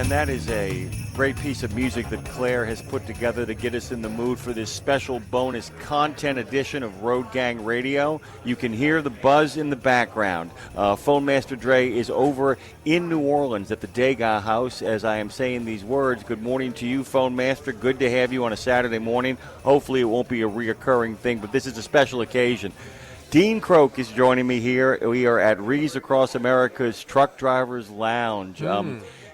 And that is a great piece of music that Claire has put together to get us in the mood for this special bonus content edition of Road Gang Radio. You can hear the buzz in the background. Phone Master Dre is over in New Orleans at the Degas House as I am saying these words. Good morning to you, Phone Master. Good to have you on a Saturday morning. Hopefully it won't be a reoccurring thing, but this is a special occasion. Dean Croke is joining me here. We are at Wreaths Across America's Truck Drivers Lounge.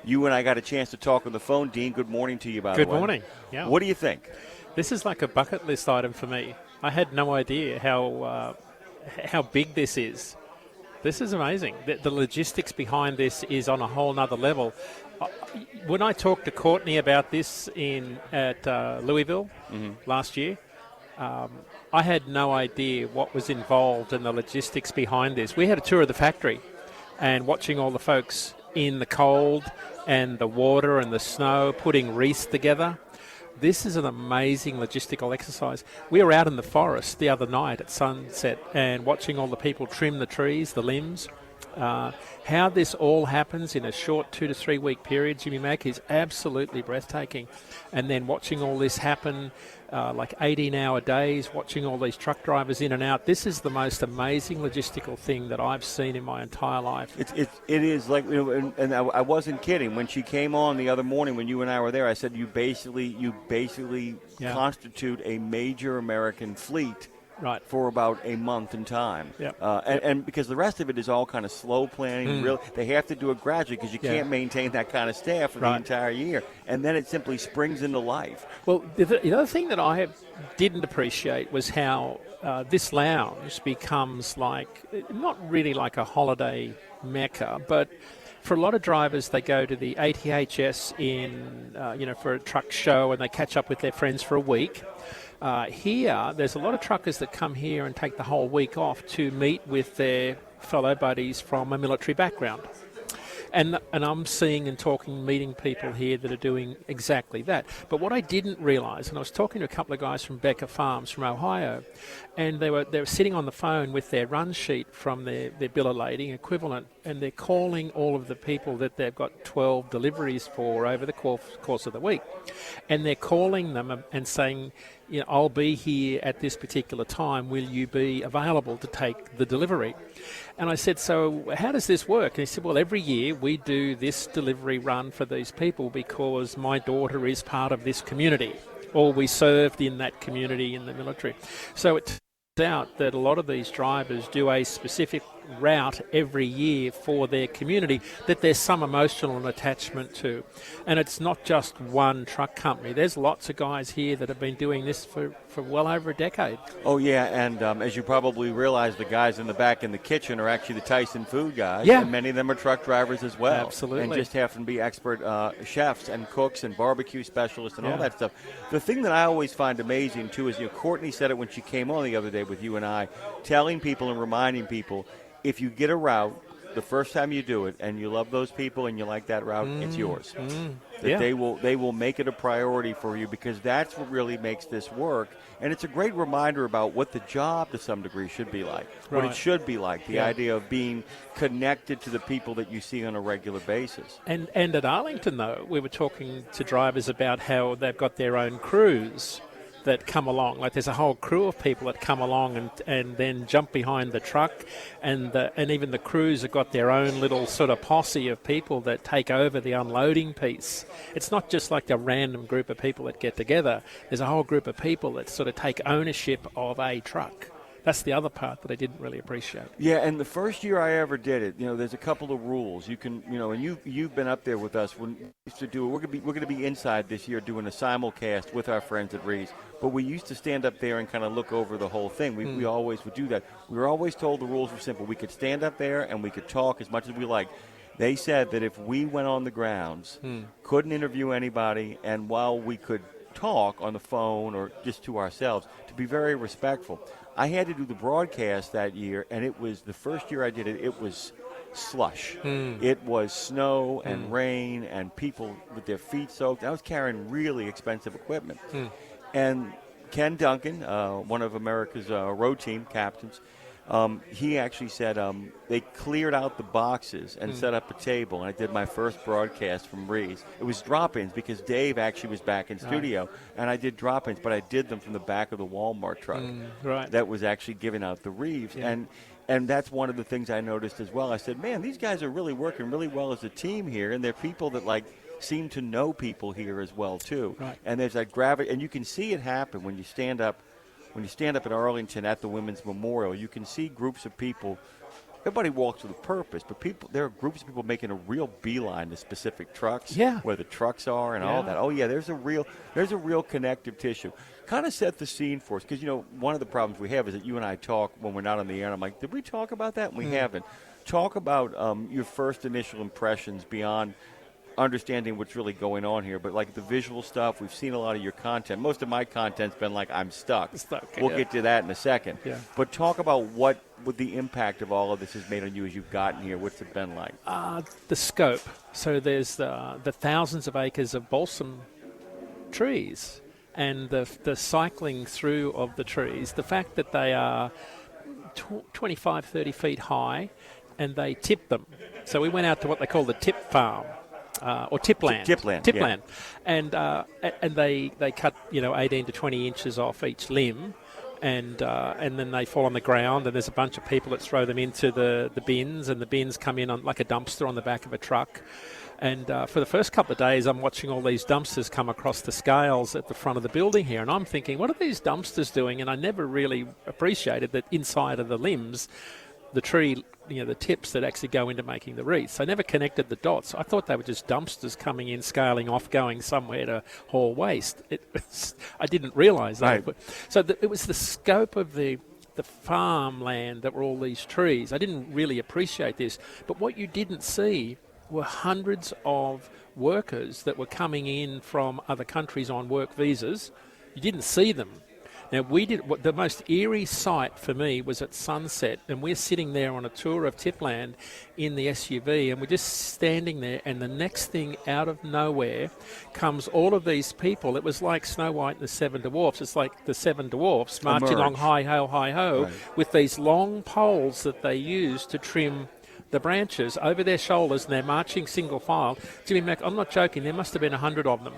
You and I got a chance to talk on the phone. Dean, good morning to you, by the way. Good morning. Yeah. What do you think? This is like a bucket list item for me. I had no idea how big this is. This is amazing. The logistics behind this is on a whole nother level. When I talked to Courtney about this at Louisville last year, I had no idea what was involved in the logistics behind this. We had a tour of the factory and watching all the folks in the cold and the water and the snow putting wreaths together. This is an amazing logistical exercise. We were out in the forest the other night at sunset and watching all the people trim the trees, the limbs. How this all happens in a short 2 to 3 week period, Jimmy Mack, is absolutely breathtaking. And then watching all this happen, like 18-hour days, watching all these truck drivers in and out. This is the most amazing logistical thing that I've seen in my entire life. It is like, and I wasn't kidding. When she came on the other morning, when you and I were there, I said you basically constitute a major American fleet. Right. For about a month in time. Yep. And because the rest of it is all kind of slow planning, really, they have to do it gradually because you can't maintain that kind of staff for the entire year. And then it simply springs into life. Well, the other thing that I didn't appreciate was how this lounge becomes not really like a holiday mecca, but for a lot of drivers, they go to the ATHS for a truck show and they catch up with their friends for a week. Here, there's a lot of truckers that come here and take the whole week off to meet with their fellow buddies from a military background. And I'm seeing and meeting people here that are doing exactly that. But what I didn't realise, and I was talking to a couple of guys from Becker Farms from Ohio, and they were sitting on the phone with their run sheet from their bill of lading equivalent, and they're calling all of the people that they've got 12 deliveries for over the course of the week. And they're calling them and saying, I'll be here at this particular time. Will you be available to take the delivery? And I said, so how does this work? And he said, well, every year we do this delivery run for these people because my daughter is part of this community, or we served in that community in the military. So it turns out that a lot of these drivers do a specific route every year for their community that there's some emotional attachment to. And it's not just one truck company. There's lots of guys here that have been doing this for well over a decade. Oh, yeah, and as you probably realize, the guys in the back in the kitchen are actually the Tyson food guys. Yeah. And many of them are truck drivers as well. Absolutely. And just happen to be expert chefs and cooks and barbecue specialists and all that stuff. The thing that I always find amazing, too, is Courtney said it when she came on the other day with you and I, telling people and reminding people, if you get a route, the first time you do it, and you love those people and you like that route, it's yours. That they will make it a priority for you because that's what really makes this work. And it's a great reminder about what the job to some degree should be like, what it should be like, the idea of being connected to the people that you see on a regular basis. And at Arlington, though, we were talking to drivers about how they've got their own crews that come along. Like there's a whole crew of people that come along and then jump behind the truck, and even the crews have got their own little sort of posse of people that take over the unloading piece. It's not just like a random group of people that get together. There's a whole group of people that sort of take ownership of a truck. That's the other part that I didn't really appreciate. Yeah, and the first year I ever did it, there's a couple of rules. You can, and you've been up there with us when we used to do it. We're going to be inside this year doing a simulcast with our friends at Wreaths. But we used to stand up there and kind of look over the whole thing. We always would do that. We were always told the rules were simple. We could stand up there and we could talk as much as we liked. They said that if we went on the grounds, couldn't interview anybody, and while we could talk on the phone or just to ourselves, to be very respectful. I had to do the broadcast that year, and it was the first year I did it, it was slush. It was snow and rain and people with their feet soaked. I was carrying really expensive equipment. And Ken Duncan, one of America's road team captains, he actually said they cleared out the boxes and set up a table, and I did my first broadcast from Wreaths. It was drop-ins because Dave actually was back in studio, and I did drop-ins, but I did them from the back of the Walmart truck that was actually giving out the Wreaths. And that's one of the things I noticed as well. I said, man, these guys are really working really well as a team here, and they're people that, like, seem to know people here as well, too. Right. And there's that gravity, and you can see it happen when you stand up. When you stand up at Arlington at the Women's Memorial, you can see groups of people. Everybody walks with a purpose, but there are groups of people making a real beeline to specific trucks, where the trucks are and all that. Oh yeah, there's a real connective tissue. Kind of set the scene for us, because one of the problems we have is that you and I talk when we're not on the air, and I'm like, did we talk about that? And we haven't. Talk about your first initial impressions beyond understanding what's really going on here, but like the visual stuff, we've seen a lot of your content. Most of my content's been like, I'm stuck. We'll get to that in a second. Yeah. But talk about what the impact of all of this has made on you as you've gotten here. What's it been like? The scope. So there's the thousands of acres of balsam trees, and the cycling through of the trees, the fact that they are 25, 30 feet high, and they tip them. So we went out to what they call the tip farm. Or tipland. Tipland. Yeah. And they cut 18 to 20 inches off each limb, and then they fall on the ground, and there's a bunch of people that throw them into the bins, and the bins come in on like a dumpster on the back of a truck. And for the first couple of days, I'm watching all these dumpsters come across the scales at the front of the building here, and I'm thinking, what are these dumpsters doing? And I never really appreciated that inside of the limbs, the tree, the tips that actually go into making the wreaths. I never connected the dots. I thought they were just dumpsters coming in, scaling off, going somewhere to haul waste. I didn't realise that. Right. So it was the scope of the farmland that were all these trees. I didn't really appreciate this. But what you didn't see were hundreds of workers that were coming in from other countries on work visas. You didn't see them. Now, the most eerie sight for me was at sunset, and we're sitting there on a tour of Tipland in the SUV, and we're just standing there, and the next thing out of nowhere comes all of these people. It was like Snow White and the Seven Dwarfs. It's like the Seven Dwarfs marching along hi-ho, hi-ho, with these long poles that they use to trim the branches over their shoulders, and they're marching single file. Jimmy Mack, I'm not joking, there must have been 100 of them.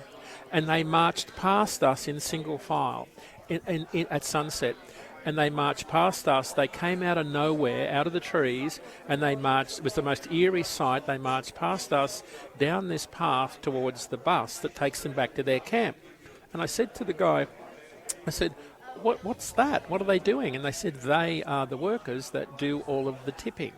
And they marched past us in single file. At sunset, and they marched past us. They came out of nowhere, out of the trees, and they marched. It was the most eerie sight. They marched past us down this path towards the bus that takes them back to their camp. And I said to the guy, what's that? What are they doing? And they said, they are the workers that do all of the tipping.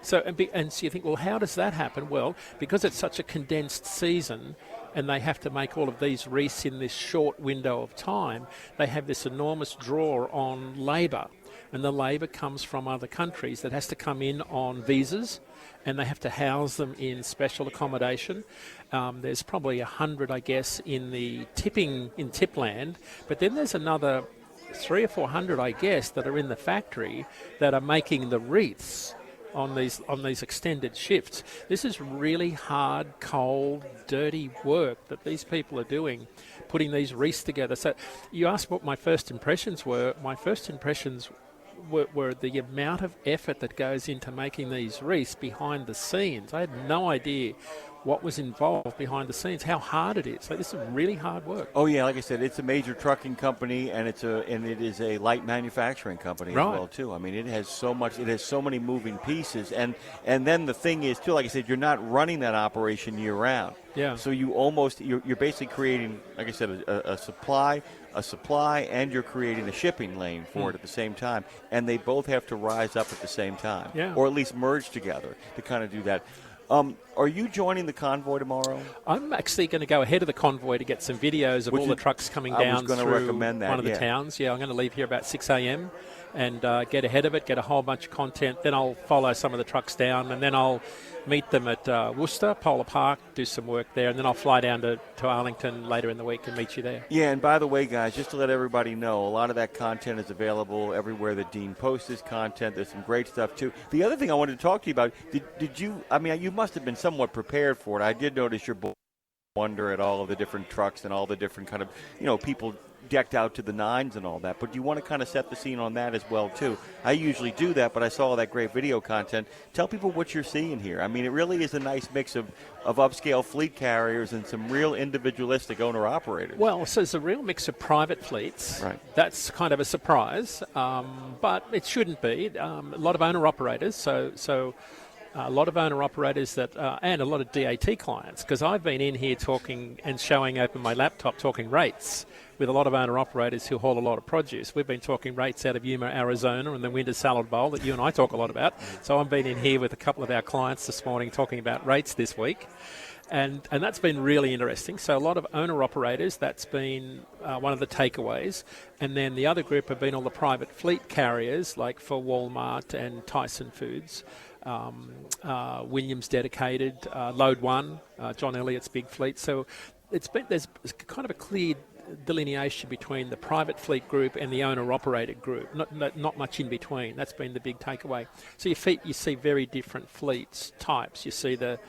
So you think, well, how does that happen? Well, because it's such a condensed season, and they have to make all of these wreaths in this short window of time, they have this enormous draw on labour. And the labour comes from other countries that has to come in on visas, and they have to house them in special accommodation. There's probably 100, I guess, in the Tipland, but then there's another 300 or 400, I guess, that are in the factory that are making the wreaths on these extended shifts. This is really hard, cold, dirty work that these people are doing, putting these wreaths together. So you asked what my first impressions were. My first impressions were the amount of effort that goes into making these wreaths behind the scenes. I had no idea what was involved behind the scenes, how hard it is. Like, this is really hard work. Oh yeah, like I said, it's a major trucking company, and it is a light manufacturing company as well too. I mean, it has so many moving pieces, and then the thing is too, like I said, you're not running that operation year round. Yeah. So you're basically creating, like I said, a supply, and you're creating a shipping lane for it at the same time, and they both have to rise up at the same time, or at least merge together to kind of do that. Are you joining the convoy tomorrow? I'm actually going to go ahead of the convoy to get some videos of all the trucks coming down through one of the towns. Yeah, I'm going to leave here about 6 a.m. and get ahead of it, get a whole bunch of content. Then I'll follow some of the trucks down, and then I'll meet them at Worcester, Polar Park, do some work there, and then I'll fly down to Arlington later in the week and meet you there. Yeah, and by the way, guys, just to let everybody know, a lot of that content is available everywhere that Dean posts his content. There's some great stuff, too. The other thing I wanted to talk to you about, did you, I mean, you must have been somewhat prepared for it. I did notice your wonder at all of the different trucks and all the different kind of, people decked out to the nines and all that, but you want to kind of set the scene on that as well too. I usually do that, but I saw all that great video content. Tell people what you're seeing here. I mean, it really is a nice mix of upscale fleet carriers and some real individualistic owner-operators. Well, so it's a real mix of private fleets. Right. That's kind of a surprise, but it shouldn't be. A lot of owner-operators, so a lot of owner-operators that, and a lot of DAT clients, because I've been in here talking and showing open my laptop talking rates with a lot of owner-operators who haul a lot of produce. We've been talking rates out of Yuma, Arizona, and the Winter Salad Bowl that you and I talk a lot about. So I've been in here with a couple of our clients this morning talking about rates this week. And that's been really interesting. So a lot of owner-operators, that's been one of the takeaways. And then the other group have been all the private fleet carriers, like for Walmart and Tyson Foods. Williams Dedicated, Load One, John Elliott's big fleet. So there's kind of a clear delineation between the private fleet group and the owner-operated group. Not much in between. That's been the big takeaway. So you see very different fleets types. You see the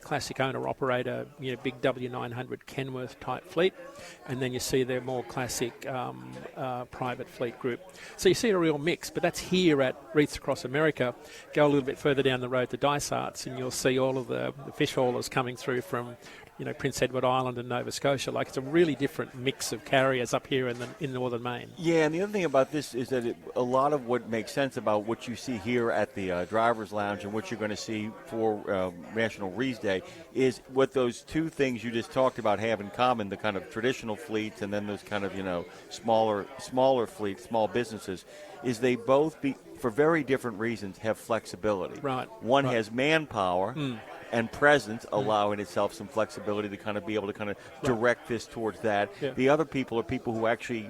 classic owner-operator, big W900 Kenworth type fleet, and then you see their more classic private fleet group. So you see a real mix, but that's here at Wreaths Across America. Go a little bit further down the road to Dysart's, and you'll see all of the fish haulers coming through from Prince Edward Island and Nova Scotia. Like, it's a really different mix of carriers up here in northern Maine. Yeah, and the other thing about this is that a lot of what makes sense about what you see here at the Driver's Lounge and what you're going to see for National Wreaths Day is what those two things you just talked about have in common, the kind of traditional fleets and then those kind of, smaller fleets, small businesses, is they both, for very different reasons, have flexibility. Right. One has manpower and presence, allowing itself some flexibility to kind of be able to kind of direct this towards that. Yeah. The other people are people who actually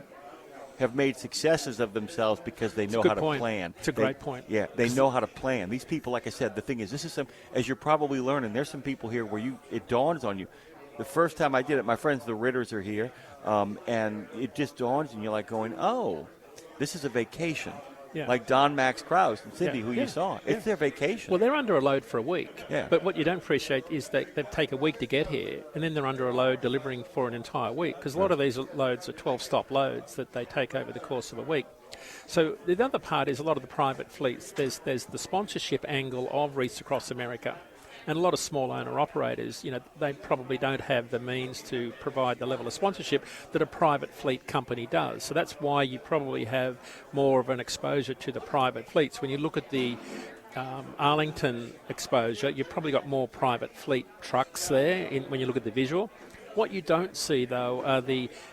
have made successes of themselves because they know how to plan. It's a great point. Yeah, they know how to plan. These people, like I said, the thing is, this is as you're probably learning, there's some people here where it dawns on you. The first time I did it, my friends, the Ritters, are here, and it just dawns and you're like going, oh, this is a vacation. Yeah. Like Don Max Krause and Cindy, who you saw. Yeah. It's their vacation. Well, they're under a load for a week. Yeah. But what you don't appreciate is that they take a week to get here, and then they're under a load delivering for an entire week, because a lot of these loads are 12-stop loads that they take over the course of a week. So the other part is a lot of the private fleets. There's the sponsorship angle of Wreaths Across America. And a lot of small owner-operators, they probably don't have the means to provide the level of sponsorship that a private fleet company does. So that's why you probably have more of an exposure to the private fleets. When you look at the Arlington exposure, you've probably got more private fleet trucks there when you look at the visual. What you don't see, though, are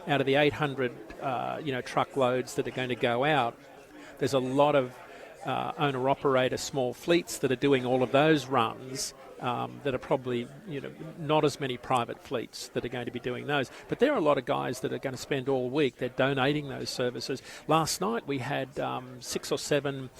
out of the 800 truckloads that are going to go out, there's a lot of owner-operator small fleets that are doing all of those runs. That are probably, not as many private fleets that are going to be doing those. But there are a lot of guys that are going to spend all week. They're donating those services. Last night we had 6 or 7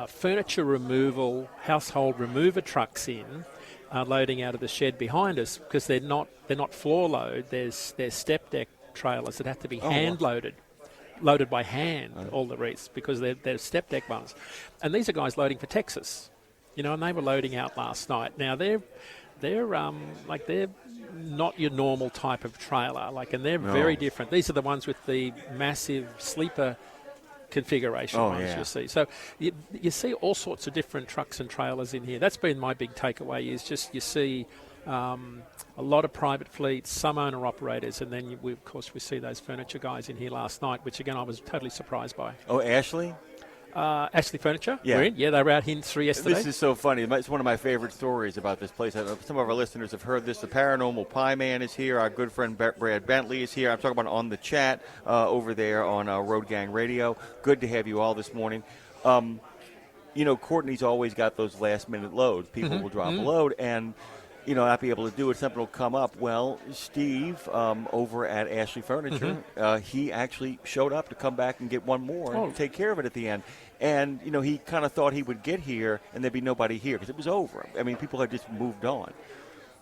furniture removal, household remover trucks in, loading out of the shed behind us, because they're not floor load. They're step deck trailers that have to be hand loaded by hand, all the wreaths, because they're step deck ones. And these are guys loading for Texas. And they were loading out last night. Now they're not your normal type of trailer, and they're very different. These are the ones with the massive sleeper configuration ones you see. So you see all sorts of different trucks and trailers in here. That's been my big takeaway, is just you see a lot of private fleets, some owner-operators, and then we see those furniture guys in here last night, which again I was totally surprised by. Oh, Ashley? Ashley Furniture, yeah, they were out here 3 yesterday. This is so funny. It's one of my favorite stories about this place. Some of our listeners have heard this. The Paranormal Pie Man is here. Our good friend Brad Bentley is here. I'm talking about on the chat over there on Road Gang Radio. Good to have you all this morning. Courtney's always got those last-minute loads. People will drop a load and not be able to do it. Something will come up. Well, Steve over at Ashley Furniture, he actually showed up to come back and get one more and take care of it at the end. And, he kind of thought he would get here and there'd be nobody here because it was over. I mean, people had just moved on.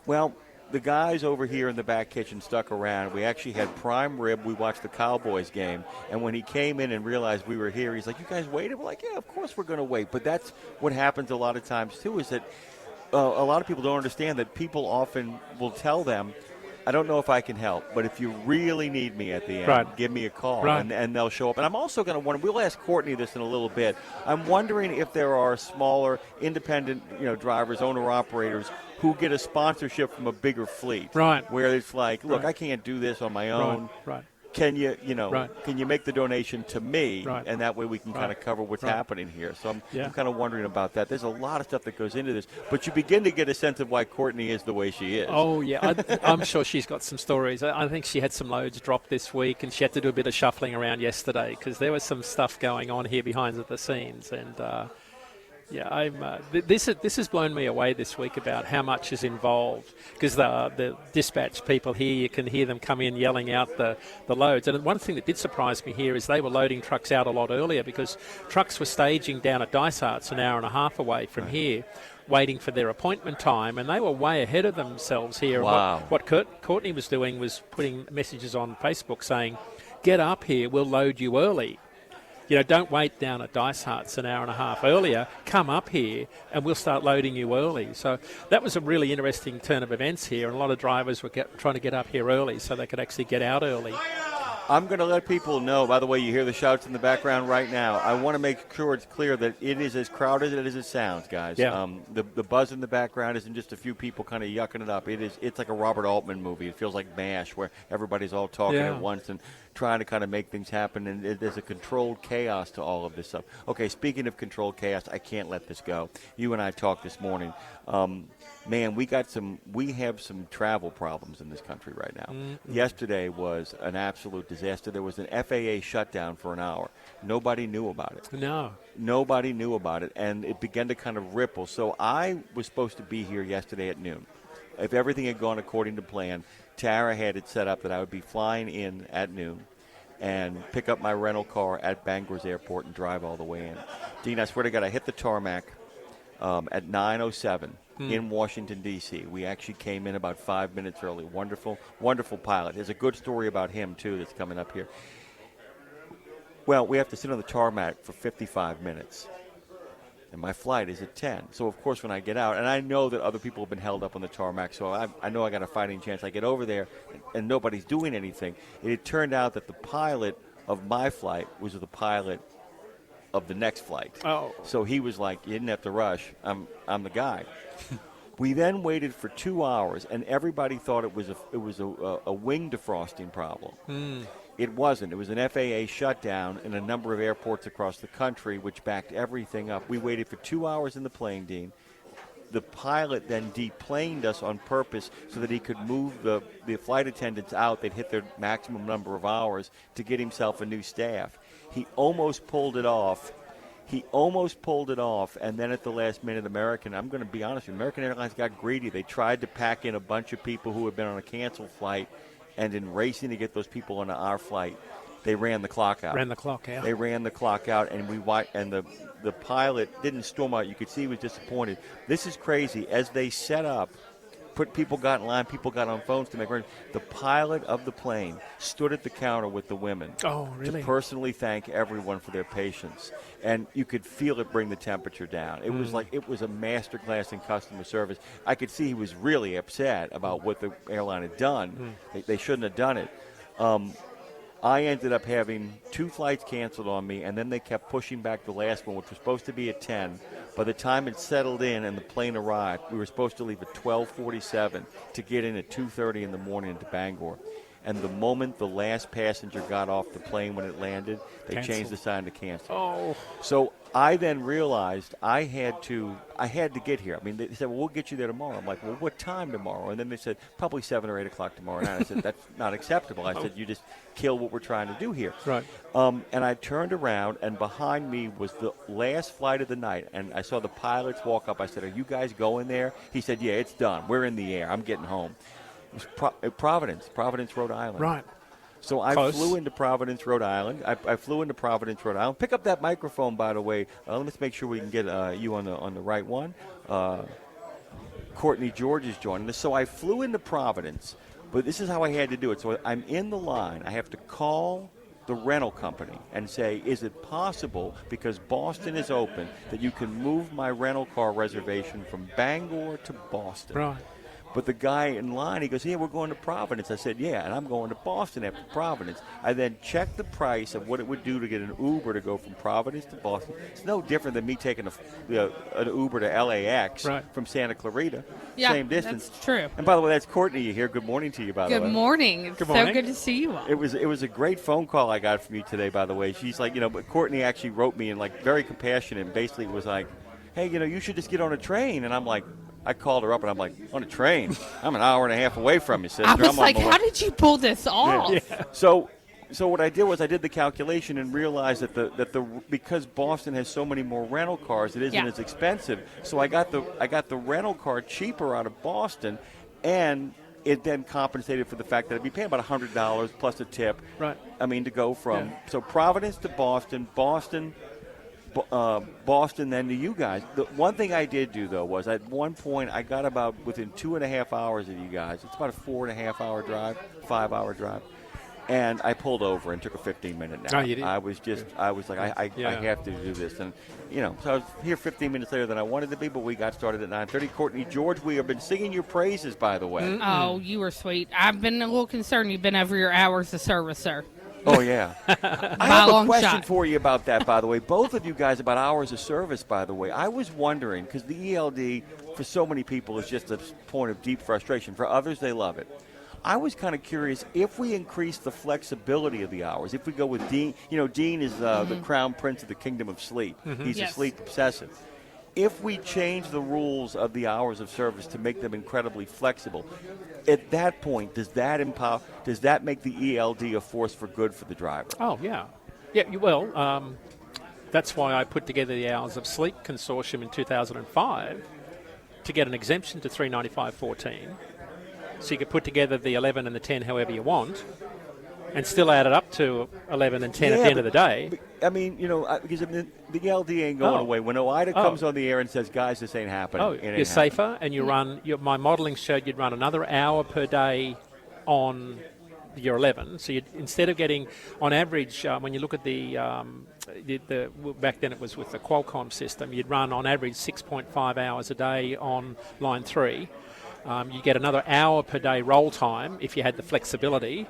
Well, the guys over here in the back kitchen stuck around. We actually had prime rib. We watched the Cowboys game. And when he came in and realized we were here, he's like, you guys waited? We're like, yeah, of course we're going to wait. But that's what happens a lot of times, too, is that a lot of people don't understand that people often will tell them, I don't know if I can help, but if you really need me at the end, Right. give me a call, Right. and they'll show up. And I'm also going to wonder, we'll ask Courtney this in a little bit, I'm wondering if there are smaller, independent drivers, owner-operators, who get a sponsorship from a bigger fleet. Right. Where it's like, look, Right. I can't do this on my own. Right. Can you, Right. can you make the donation to me, Right. and that way we can Right. kind of cover what's Right. happening here. So Yeah. I'm kind of wondering about that. There's a lot of stuff that goes into this, but you begin to get a sense of why Courtney is the way she is. Oh, yeah. I'm sure she's got some stories. I think she had some loads dropped this week, and she had to do a bit of shuffling around yesterday because there was some stuff going on here behind the scenes. And, this has blown me away this week about how much is involved because the dispatch people here, you can hear them come in yelling out the loads. And one thing that did surprise me here is they were loading trucks out a lot earlier because trucks were staging down at Dysart's an hour and a half away from here, waiting for their appointment time, and they were way ahead of themselves here. Wow. What Courtney was doing was putting messages on Facebook saying, get up here, we'll load you early. Don't wait down at Dysart's an hour and a half earlier. Come up here and we'll start loading you early. So that was a really interesting turn of events here, and a lot of drivers were trying to get up here early so they could actually get out early. I'm going to let people know, by the way, you hear the shouts in the background right now. I want to make sure it's clear that it is as crowded as it sounds, guys. Yeah. The buzz in the background isn't just a few people kind of yucking it up. It's like a Robert Altman movie. It feels like MASH, where everybody's all talking at once and trying to kind of make things happen, and there's a controlled chaos to all of this stuff. Okay, speaking of controlled chaos, I can't let this go. You and I talked this morning. Man, we have some travel problems in this country right now. Mm-hmm. Yesterday was an absolute disaster. There was an FAA shutdown for an hour. Nobody knew about it. No. Nobody knew about it, and it began to kind of ripple. So I was supposed to be here yesterday at noon. If everything had gone according to plan, Tara had it set up that I would be flying in at noon and pick up my rental car at Bangor's Airport and drive all the way in. Dean, I swear to God, I hit the tarmac at 9:07 in Washington, D.C. We actually came in about 5 minutes early. Wonderful, wonderful pilot. There's a good story about him, too, that's coming up here. Well, we have to sit on the tarmac for 55 minutes. And my flight is at 10. So, of course, when I get out, and I know that other people have been held up on the tarmac, so I know I got a fighting chance. I get over there, and nobody's doing anything. It turned out that the pilot of my flight was the pilot of the next flight. Oh. So he was like, you didn't have to rush. I'm the guy. We then waited for 2 hours, and everybody thought it was a wing defrosting problem. It wasn't. It was an FAA shutdown in a number of airports across the country, which backed everything up. We waited for 2 hours in the plane, Dean. The pilot then deplaned us on purpose so that he could move the flight attendants out. They'd hit their maximum number of hours to get himself a new staff. He almost pulled it off. And then at the last minute, I'm going to be honest, American Airlines got greedy. They tried to pack in a bunch of people who had been on a canceled flight, and in racing to get those people on our flight, they ran the clock out. They ran the clock out, and the pilot didn't storm out. You could see he was disappointed. This is crazy. As they set up, people got in line, people got on phones to make ready. The pilot of the plane stood at the counter with the women to personally thank everyone for their patience. And you could feel it bring the temperature down. It was like it was a master class in customer service. I could see he was really upset about what the airline had done. They shouldn't have done it. I ended up having 2 flights canceled on me, and then they kept pushing back the last one, which was supposed to be at 10. By the time it settled in and the plane arrived, we were supposed to leave at 12:47 to get in at 2:30 in the morning into Bangor. And the moment the last passenger got off the plane when it landed, they changed the sign to cancel. Oh. So I then realized I had to get here. I mean, they said, well, we'll get you there tomorrow. I'm like, well, what time tomorrow? And then they said, probably 7 or 8 o'clock tomorrow night. I said, that's not acceptable. I said, you just kill what we're trying to do here. Right. And I turned around, and behind me was the last flight of the night, and I saw the pilots walk up. I said, are you guys going there? He said, yeah, it's done. We're in the air. I'm getting home. It was Providence, Rhode Island. Right. So I Close. flew into Providence, Rhode Island. I flew into Providence, Rhode Island. Pick up that microphone, by the way. Let's make sure we can get you on the right one. Courtney George is joining us. So I flew into Providence, but this is how I had to do it. So I'm in the line. I have to call the rental company and say, is it possible, because Boston is open, that you can move my rental car reservation from Bangor to Boston? Right. But the guy in line, he goes, "Yeah, we're going to Providence." I said, "Yeah, and I'm going to Boston after Providence." I then checked the price of what it would do to get an Uber to go from Providence to Boston. It's no different than me taking an Uber to LAX from Santa Clarita. Yeah, same distance. That's true. And by the way, that's Courtney here. Good morning to you, by the way. Good morning. It's Good morning. so good to see you all. It was a great phone call I got from you today, by the way. She's like, but Courtney actually wrote me and like very compassionate and basically was like, "Hey, you should just get on a train." And I'm like, I called her up and I'm like, "On a train? I'm an hour and a half away from you, sister." I was I'm like, on my how way. did you pull this off? Yeah. So what I did was I did the calculation and realized that because Boston has so many more rental cars, it isn't as expensive. So I got the rental car cheaper out of Boston, and it then compensated for the fact that I'd be paying about $100 plus a tip. Right. I mean, to go from so Providence to Boston, Boston, then to you guys. The one thing I did do, though, was at one point I got about within 2.5 hours of you guys. It's about a 4.5-hour drive, 5-hour drive. And I pulled over and took a 15-minute nap. Oh, you did? I was like, I have to do this. And, so I was here 15 minutes later than I wanted to be, but we got started at 9:30. Courtney, George, we have been singing your praises, by the way. Oh, you were sweet. I've been a little concerned you've been over your hours of service, sir. Oh, yeah. I have a question for you about that, by the way. Both of you guys about hours of service, by the way. I was wondering, because the ELD, for so many people, is just a point of deep frustration. For others, they love it. I was kind of curious if we increase the flexibility of the hours, if we go with Dean. Dean is the crown prince of the kingdom of sleep. He's a sleep obsessive. If we change the rules of the hours of service to make them incredibly flexible, at that point, does that make the ELD a force for good for the driver? Oh, yeah. Yeah, that's why I put together the Hours of Sleep Consortium in 2005 to get an exemption to 395.14. So you could put together the 11 and the 10 however you want and still add it up to 11 and 10 at the end of the day. I mean, because the LD ain't going away. When OIDA comes on the air and says, "Guys, this ain't happening," it ain't you're safer, and you run. My modelling showed you'd run another hour per day on your 11. So instead of getting, on average, when you look at the back then it was with the Qualcomm system, you'd run on average 6.5 hours a day on line 3. You get another hour per day roll time if you had the flexibility.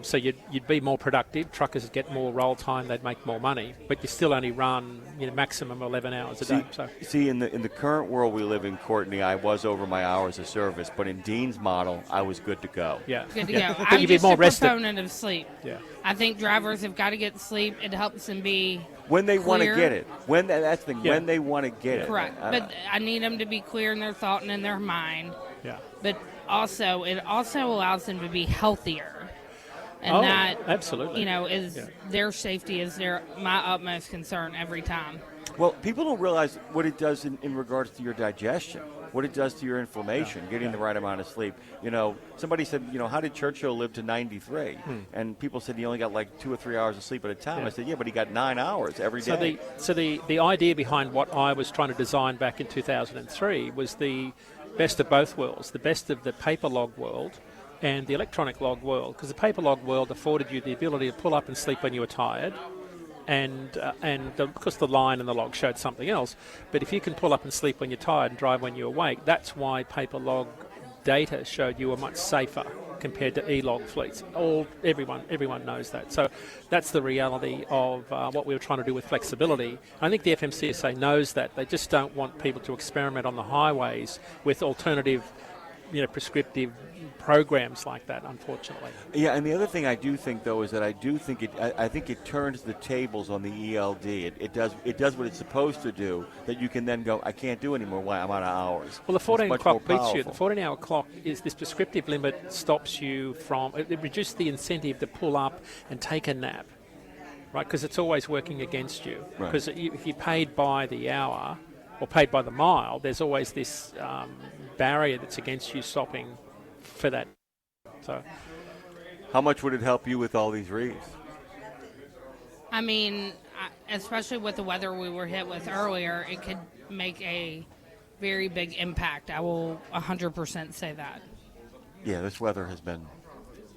So you'd be more productive. Truckers would get more roll time. They'd make more money. But you still only run maximum 11 hours a day. See, in the current world we live in, Courtney, I was over my hours of service. But in Dean's model, I was good to go. Yeah. Good to go. But I'm you'd be just more a rested. proponent of sleep. Yeah. I think drivers have got to get sleep. It helps them be when they want to clear. get it. That's the thing. Yeah. When they want to get it. Correct. But I need them to be clear in their thought and in their mind. Yeah. But also, it also allows them to be healthier. And that, absolutely. is their safety is my utmost concern every time. Well, people don't realize what it does in regards to your digestion, what it does to your inflammation, getting the right amount of sleep. Somebody said, how did Churchill live to 93? And people said he only got like 2 or 3 hours of sleep at a time. Yeah. I said, yeah, but he got 9 hours every day. So the idea behind what I was trying to design back in 2003 was the best of both worlds, the best of the paper log world and the electronic log world, because the paper log world afforded you the ability to pull up and sleep when you were tired, and of course the line and the log showed something else. But if you can pull up and sleep when you're tired and drive when you're awake, that's why paper log data showed you were much safer compared to e-log fleets. Everyone knows that. So that's the reality of what we were trying to do with flexibility. I think the FMCSA knows that. They just don't want people to experiment on the highways with alternative, prescriptive programs like that, unfortunately. Yeah, and the other thing I do think, though, is that I think it turns the tables on the ELD. It does what it's supposed to do, that you can then go, I can't do anymore, why I'm out of hours. Well, the 14 It's much clock more beats you. The powerful. 14-hour clock is this prescriptive limit stops you from, it reduces the incentive to pull up and take a nap, right? Because it's always working against you. Right. Because if you're paid by the hour or paid by the mile, there's always this barrier that's against you stopping for that. So, how much would it help you with all these wreaths? I mean, especially with the weather we were hit with earlier, it could make a very big impact. I will 100% say that. Yeah, this weather has been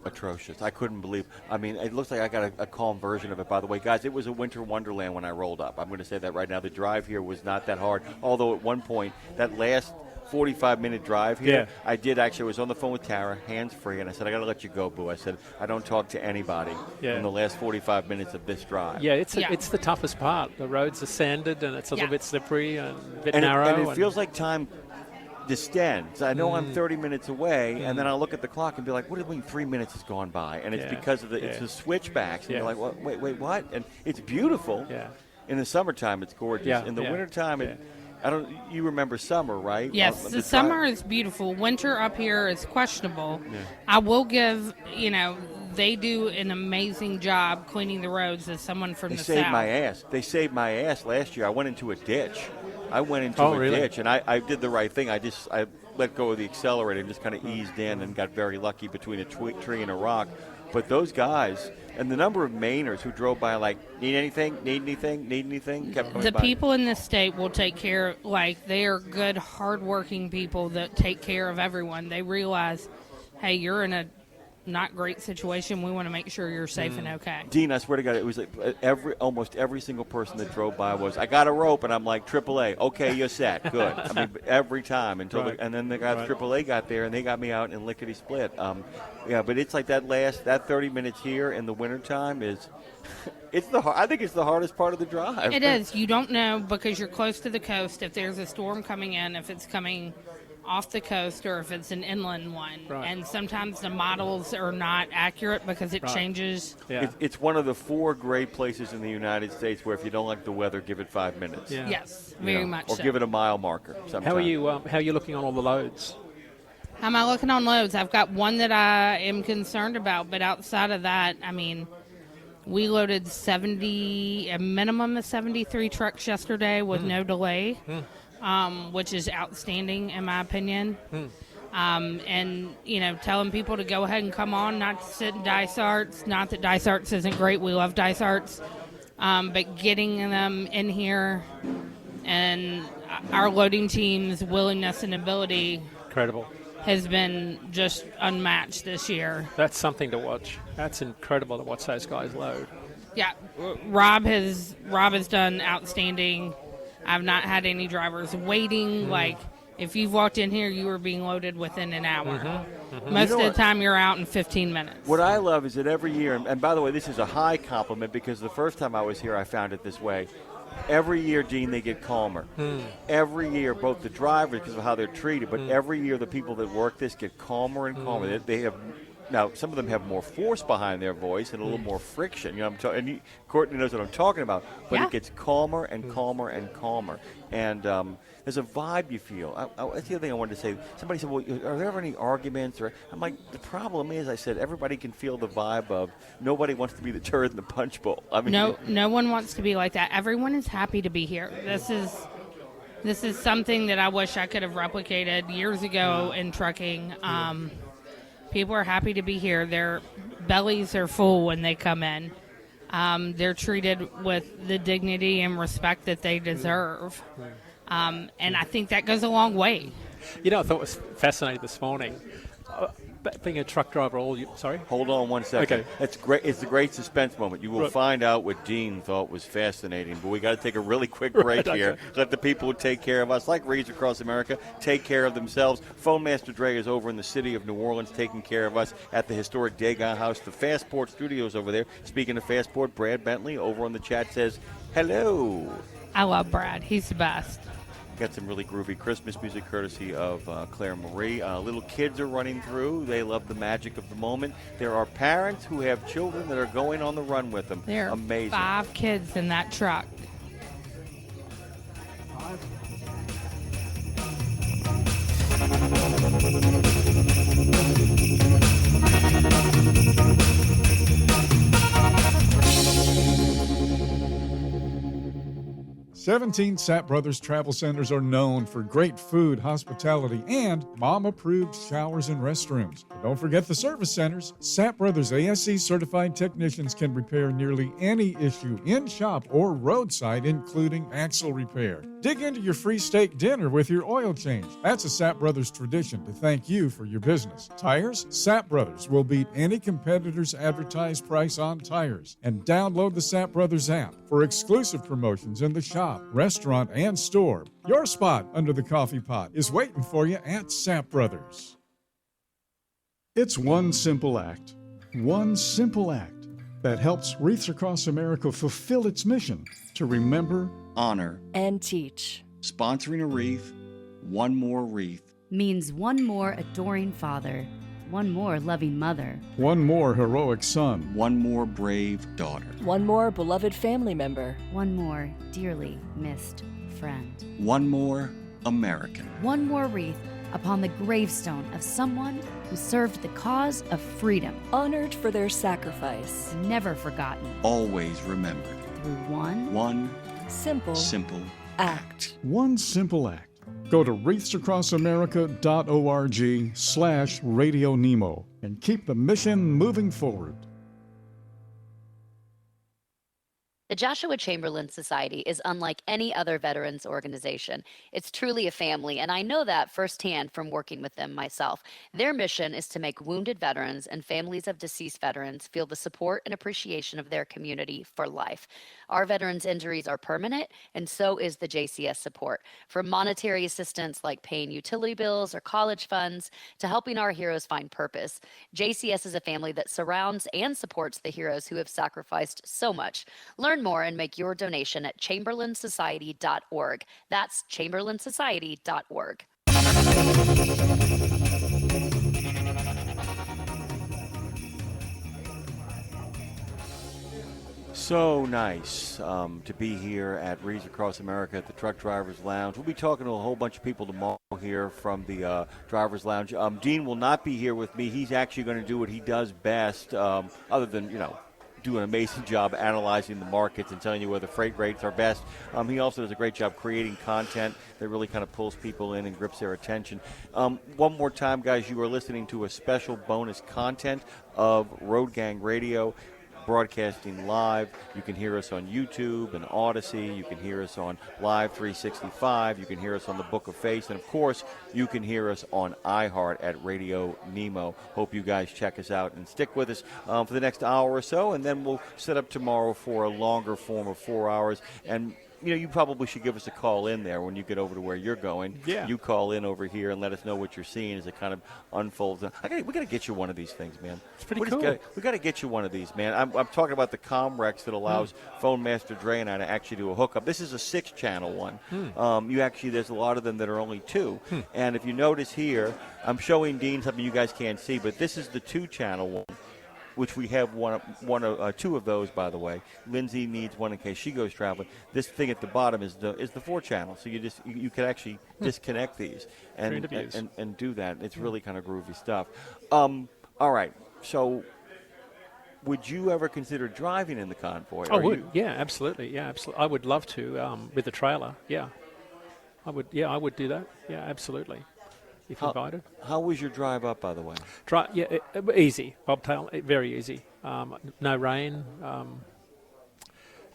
atrocious. I couldn't believe. I mean, it looks like I got a calm version of it, by the way. Guys, it was a winter wonderland when I rolled up. I'm going to say that right now. The drive here was not that hard, although at one point, that last 45-minute drive here. Yeah. I was on the phone with Tara, hands-free, and I said, I got to let you go, boo. I said, I don't talk to anybody in the last 45 minutes of this drive. Yeah, it's the toughest part. The roads are sanded, and it's a little bit slippery and a bit and narrow. And it feels like time distends. I know I'm 30 minutes away, and then I'll look at the clock and be like, what do you mean 3 minutes has gone by? And it's because of it's the switchbacks. And you're like, wait, what? And it's beautiful. Yeah. In the summertime, it's gorgeous. Yeah, In the wintertime, you remember summer, right? Yes, the summer is beautiful. Winter up here is questionable. Yeah. I will give, they do an amazing job cleaning the roads as someone from the south. They saved my ass last year. I went into a ditch. Ditch, and I did the right thing. I let go of the accelerator and just kind of eased in and got very lucky between a tree and a rock. But those guys, and the number of Mainers who drove by like, need anything, kept going the by. People in this state will take care, they are good, hardworking people that take care of everyone. They realize, hey, you're in a not great situation. We want to make sure you're safe and okay. Dean, I swear to God, it was like almost every single person that drove by was, I got a rope, and I'm like, AAA, okay, you're set, good. I mean, every time and then the guys AAA got there and they got me out in lickety split. But it's like that 30 minutes here in the wintertime is. I think it's the hardest part of the drive. It is. You don't know because you're close to the coast if there's a storm coming in, if it's coming off the coast or if it's an inland one. Right. And sometimes the models are not accurate because it changes. Yeah. It's one of the 4 great places in the United States where if you don't like the weather, give it 5 minutes. Yeah. Yes, very much or so. give it a mile marker sometime. How are you looking on all the loads? How am I looking on loads? I've got one that I am concerned about, but outside of that, I mean, we loaded a minimum of 73 trucks yesterday with no delay. Which is outstanding in my opinion. And, telling people to go ahead and come on, not to sit in Dysarts. Not that Dysarts isn't great. We love Dysarts. But getting them in here and our loading team's willingness and ability Incredible. has been just unmatched this year. That's something to watch. That's incredible to watch those guys load. Yeah, Rob has done outstanding. I've not had any drivers waiting. Like, if you've walked in here, you were being loaded within an hour. Most of the time, you're out in 15 minutes. What I love is that every year, and by the way, this is a high compliment because the first time I was here, I found it this way. Every year, Dean, they get calmer. Every year, both the drivers, because of how they're treated, but every year, the people that work this get calmer and calmer. They have. Now, some of them have more force behind their voice and a little more friction. And Courtney knows what I'm talking about. But it gets calmer and calmer and calmer. And there's a vibe you feel. That's the other thing I wanted to say. Somebody said, well, are there ever any arguments? I'm like, the problem is, I said, everybody can feel the vibe of nobody wants to be the turd in the punch bowl. I mean, no one wants to be like that. Everyone is happy to be here. This is something that I wish I could have replicated years ago in trucking. People are happy to be here. Their bellies are full when they come in. They're treated with the dignity and respect that they deserve. And I think that goes a long way. I thought was fascinating this morning. Being a truck driver sorry? Hold on one second. Okay. That's great. It's a great suspense moment. You will find out what Dean thought was fascinating, but we got to take a really quick break here. Let the people who take care of us, like Wreaths across America, take care of themselves. Phone Master Dre is over in the city of New Orleans taking care of us at the historic Degas House. The Fastport Studios over there. Speaking of Fastport, Brad Bentley over on the chat says, hello. I love Brad. He's the best. Got some really groovy Christmas music courtesy of Claire Marie. Little kids are running through. They love the magic of the moment. There are parents who have children that are going on the run with them. There are amazing. 5 kids in that truck. Seventeen Sapp Brothers Travel Centers are known for great food, hospitality, and mom-approved showers and restrooms. But don't forget the service centers. Sapp Brothers ASE certified technicians can repair nearly any issue in shop or roadside, including axle repair. Dig into your free steak dinner with your oil change. That's a Sapp Brothers tradition to thank you for your business. Tires? Sapp Brothers will beat any competitor's advertised price on tires. And download the Sapp Brothers app for exclusive promotions in the shop shop, restaurant, and store. Your spot under the coffee pot is waiting for you at Sapp Brothers. It's one simple act that helps Wreaths Across America fulfill its mission to remember, honor, and teach. Sponsoring a wreath, one more wreath, means one more adoring father, one more loving mother, one more heroic son, one more brave daughter, one more beloved family member, one more dearly missed friend, one more American, one more wreath upon the gravestone of someone who served the cause of freedom, honored for their sacrifice, never forgotten, always remembered, through one simple act. One simple act. Go to wreathsacrossamerica.org/Radio Nemo and keep the mission moving forward. The Joshua Chamberlain Society is unlike any other veterans organization. It's truly a family, and I know that firsthand from working with them myself. Their mission is to make wounded veterans and families of deceased veterans feel the support and appreciation of their community for life. Our veterans' injuries are permanent, and so is the JCS support. From monetary assistance like paying utility bills or college funds to helping our heroes find purpose, JCS is a family that surrounds and supports the heroes who have sacrificed so much. Learn more and make your donation at chamberlainsociety.org. That's chamberlainsociety.org. So nice to be here at Wreaths Across America at the Truck Drivers Lounge. We'll be talking to a whole bunch of people tomorrow here from the Drivers Lounge. Dean will not be here with me. He's actually going to do what he does best, other than, do an amazing job analyzing the markets and telling you where the freight rates are best. He also does a great job creating content that really kind of pulls people in and grips their attention. One more time, guys, you are listening to a special bonus content of Road Gang Radio, broadcasting live. You can hear us on YouTube and Odyssey. You can hear us on Live 365. You can hear us on the Book of Face. And, of course, you can hear us on iHeart at Radio Nemo. Hope you guys check us out and stick with us for the next hour or so. And then we'll set up tomorrow for a longer form of 4 hours. And you probably should give us a call in there when you get over to where you're going. Yeah. You call in over here and let us know what you're seeing as it kind of unfolds. We got to get you one of these things, man. It's pretty cool. We got to get you one of these, man. I'm talking about the Comrex that allows Phone Master Dre and I to actually do a hookup. This is a 6-channel one. There's a lot of them that are only 2. And if you notice here, I'm showing Dean something you guys can't see, but this is the 2-channel one, which we have two of those, by the way. Lindsay needs one in case she goes traveling. This thing at the bottom is the 4-channel, so you can actually disconnect these and do that. It's really kind of groovy stuff. All right, so would you ever consider driving in the Convoy? I would. Yeah, absolutely. Yeah, absolutely. I would love to with the trailer. Yeah, I would. Yeah, I would do that. Yeah, absolutely. If invited. How was your drive up, by the way? Easy. Bobtail, very easy. No rain.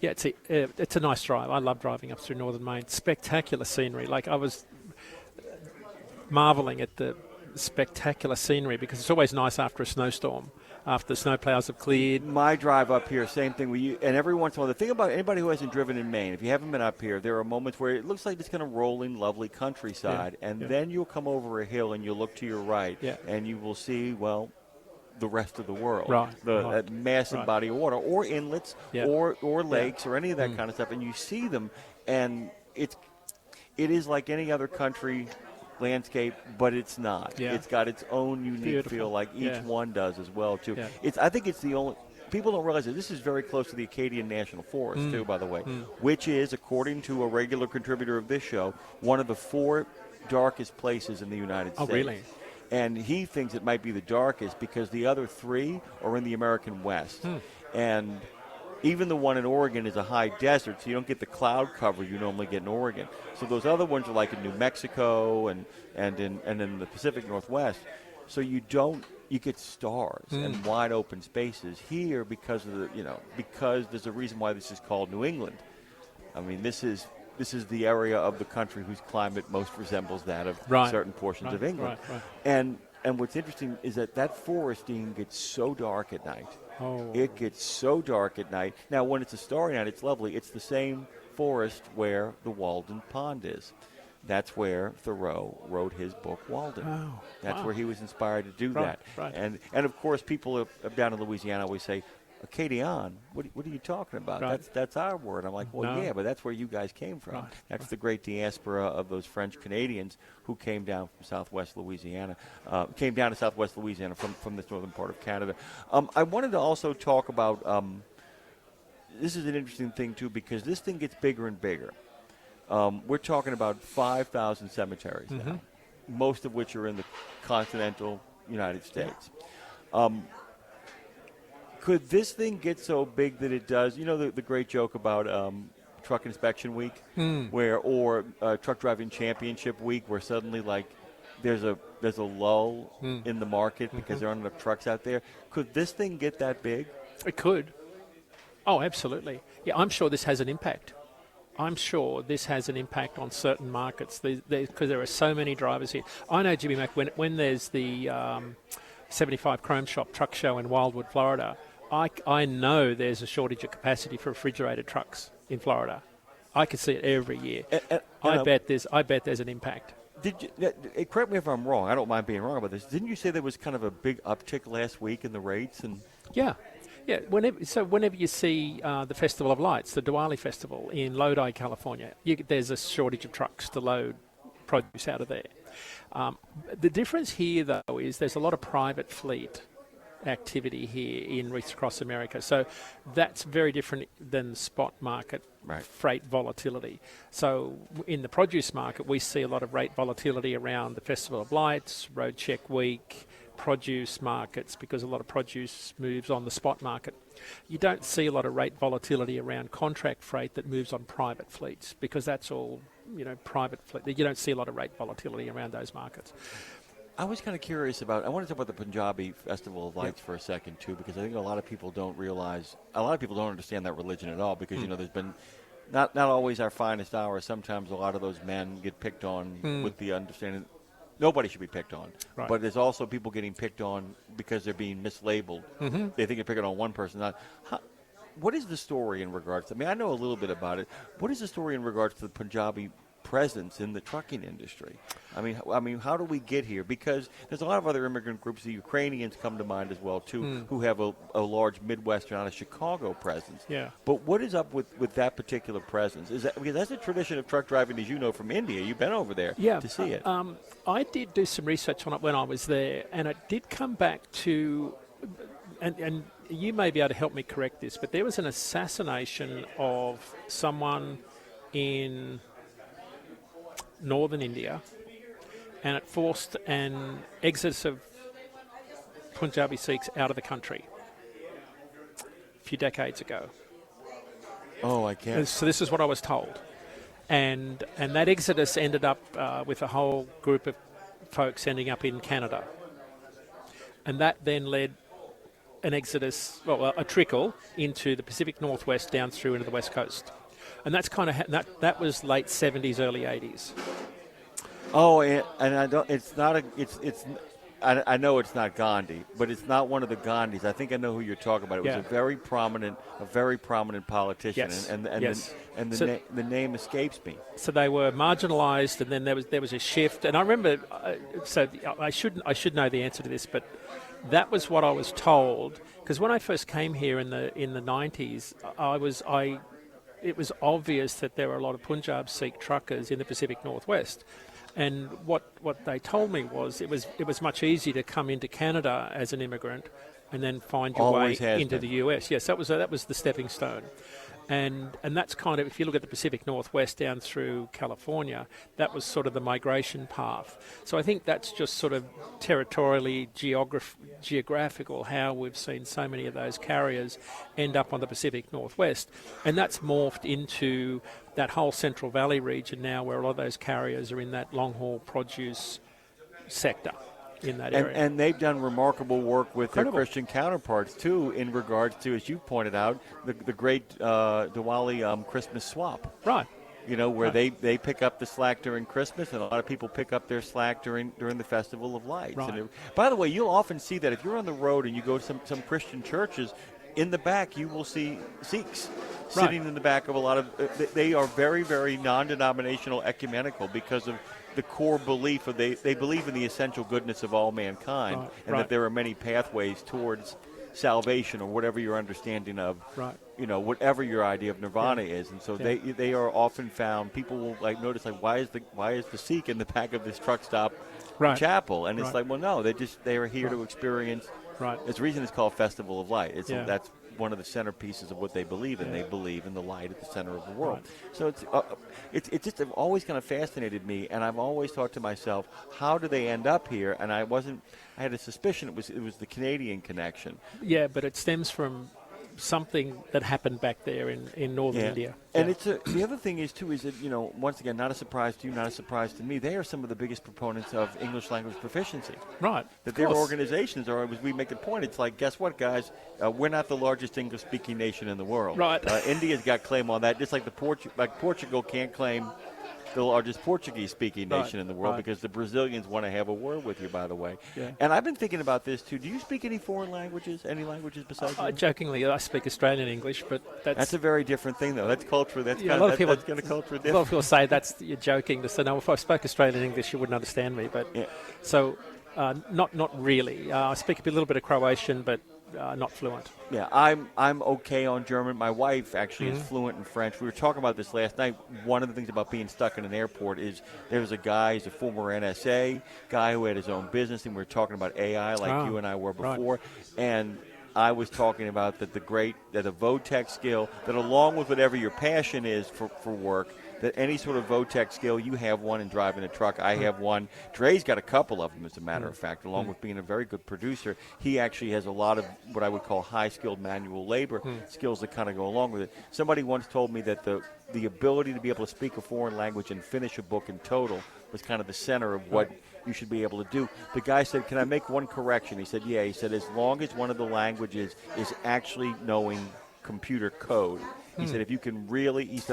It's a nice drive. I love driving up through northern Maine. Spectacular scenery. Like, I was marveling at the spectacular scenery because it's always nice after a snowstorm, after the snowplows have cleared. My drive up here, same thing with you. And every once in a while, the thing about anybody who hasn't driven in Maine, if you haven't been up here, there are moments where it looks like it's kind of rolling, lovely countryside. Then you'll come over a hill and you'll look to your right, and you will see, the rest of the world. That massive body of water, or inlets, or lakes, or any of that kind of stuff. And you see them, and it is like any other country landscape, but it's not. It's got its own unique feel, like each one does as well too. I think it's the only people don't realize that this is very close to the Acadian National Forest too, by the way, which is, according to a regular contributor of this show, one of the 4 darkest places in the United States. Oh, really? And he thinks it might be the darkest because the other 3 are in the American West. And even the one in Oregon is a high desert, so you don't get the cloud cover you normally get in Oregon. So those other ones are like in New Mexico and in the Pacific Northwest. So you get stars and wide open spaces here because there's a reason why this is called New England. I mean, this is the area of the country whose climate most resembles that of certain portions of England. And what's interesting is that forest, Dean, gets so dark at night. It gets so dark at night. Now, when it's a starry night, it's lovely. It's the same forest where the Walden Pond is. That's where Thoreau wrote his book Walden. Oh, That's wow. where he was inspired to do Right, that. right. And of course, people down in Louisiana always say, Acadian, what are you talking about? Right. That's our word. I'm like, well, No. yeah, but that's where you guys came from. Right, That's right. the great diaspora of those French Canadians who came down from Southwest Louisiana, came down to Southwest Louisiana from this northern part of Canada. I wanted to also talk about, this is an interesting thing, too, because this thing gets bigger and bigger. We're talking about 5,000 cemeteries now, most of which are in the continental United States. Could this thing get so big that it does? You know the great joke about truck inspection week, or truck driving championship week, where suddenly there's a lull in the market because there aren't enough trucks out there. Could this thing get that big? It could. Oh, absolutely. Yeah, I'm sure this has an impact. I'm sure this has an impact on certain markets because there are so many drivers here. I know, Jimmy Mack, when there's the 75 Chrome Shop Truck Show in Wildwood, Florida, I know there's a shortage of capacity for refrigerated trucks in Florida. I can see it every year. I bet there's an impact. Correct me if I'm wrong. I don't mind being wrong about this. Didn't you say there was kind of a big uptick last week in the rates? And Yeah. Whenever you see the Festival of Lights, the Diwali Festival in Lodi, California, there's a shortage of trucks to load produce out of there. The difference here, though, is there's a lot of private fleet activity here in Wreaths across America. So that's very different than the spot market freight volatility. So in the produce market, we see a lot of rate volatility around the Festival of Lights, Road Check Week, produce markets, because a lot of produce moves on the spot market. You don't see a lot of rate volatility around contract freight that moves on private fleets, because that's all, private fleet. You don't see a lot of rate volatility around those markets. I was kind of curious about, I want to talk about the Punjabi Festival of Lights for a second, too, because I think a lot of people don't understand that religion at all, because, there's been not always our finest hour. Sometimes a lot of those men get picked on with the understanding nobody should be picked on. Right. But there's also people getting picked on because they're being mislabeled. They think they're picking on one person. What is the story in regards to, I know a little bit about it. What is the story in regards to the Punjabi presence in the trucking industry? I mean, how do we get here? Because there's a lot of other immigrant groups. The Ukrainians come to mind as well, too, who have a large Midwestern, out of Chicago presence. Yeah. But what is up with that particular presence? Is that because that's a tradition of truck driving, as you know, from India? You've been over there to see it. I did do some research on it when I was there, and it did come back to, and you may be able to help me correct this, but there was an assassination of someone in northern India, and it forced an exodus of Punjabi Sikhs out of the country a few decades ago. Oh, I can't. So this is what I was told. And that exodus ended up with a whole group of folks ending up in Canada. And that then led an exodus, a trickle into the Pacific Northwest down through into the West Coast. And that's kind of that was late 70s, early 80s. Oh, and I don't. It's not a. I know it's not Gandhi, but it's not one of the Gandhis. I think I know who you're talking about. It was a very prominent politician, Yes. and the name escapes me. So they were marginalised, and then there was a shift. And I remember, I should know the answer to this, but that was what I was told, because when I first came here in the 90s, it was obvious that there were a lot of Punjab Sikh truckers in the Pacific Northwest. And what they told me was it was much easier to come into Canada as an immigrant and then find your way into the US. Yes, that was the stepping stone. And that's kind of, if you look at the Pacific Northwest down through California, that was sort of the migration path. So I think that's just sort of territorially geographical, how we've seen so many of those carriers end up on the Pacific Northwest. And that's morphed into that whole Central Valley region now, where a lot of those carriers are in that long-haul produce sector in that area. And they've done remarkable work with their Christian counterparts, too, in regards to, as you pointed out, the great Diwali Christmas swap. Right. Where they pick up the slack during Christmas, and a lot of people pick up their slack during the Festival of Lights. Right. And by the way, you'll often see that if you're on the road and you go to some Christian churches, in the back you will see Sikhs sitting in the back of a lot of. They are very, very non-denominational, ecumenical because of the core belief of they believe in the essential goodness of all mankind, and that there are many pathways towards salvation or whatever your understanding of, whatever your idea of nirvana is. And so they are often found. People will notice why is the Sikh in the back of this truck stop chapel? And it's well, no, they are here to experience. It's the reason it's called Festival of Light. That's one of the centerpieces of what they believe in. They believe in the light at the center of the world. So it's just always kind of fascinated me, and I've always thought to myself, how do they end up here? And I had a suspicion it was the Canadian connection. Yeah, but it stems from something that happened back there in northern India. And the other thing is that, once again, not a surprise to you, not a surprise to me, they are some of the biggest proponents of English language proficiency. Right. That their organizations are, as we make the point, it's guess what, guys? We're not the largest English-speaking nation in the world. Right. India's got claim on that, just like Portugal can't claim the largest Portuguese-speaking nation in the world because the Brazilians want to have a word with you, by the way. Yeah. And I've been thinking about this, too. Do you speak any foreign languages, any languages besides jokingly, I speak Australian English, but that's a very different thing, though. That's culture. That's kind of culture different. A lot of people say you're joking. To say, no, if I spoke Australian English, you wouldn't understand me. But so not really. I speak a little bit of Croatian, but not fluent. Yeah, I'm okay on German. My wife actually is fluent in French. We were talking about this last night. One of the things about being stuck in an airport is there was a guy, he's a former NSA guy who had his own business, and we were talking about AI you and I were before. And I was talking about that a Votech skill, that along with whatever your passion is for work, that any sort of Votech skill, you have one in driving a truck. I have one. Dre's got a couple of them, as a matter of fact, along with being a very good producer. He actually has a lot of what I would call high-skilled manual labor skills that kind of go along with it. Somebody once told me that the ability to be able to speak a foreign language and finish a book in total was kind of the center of what you should be able to do. The guy said, can I make one correction? He said, yeah. He said, as long as one of the languages is actually knowing computer code. He said,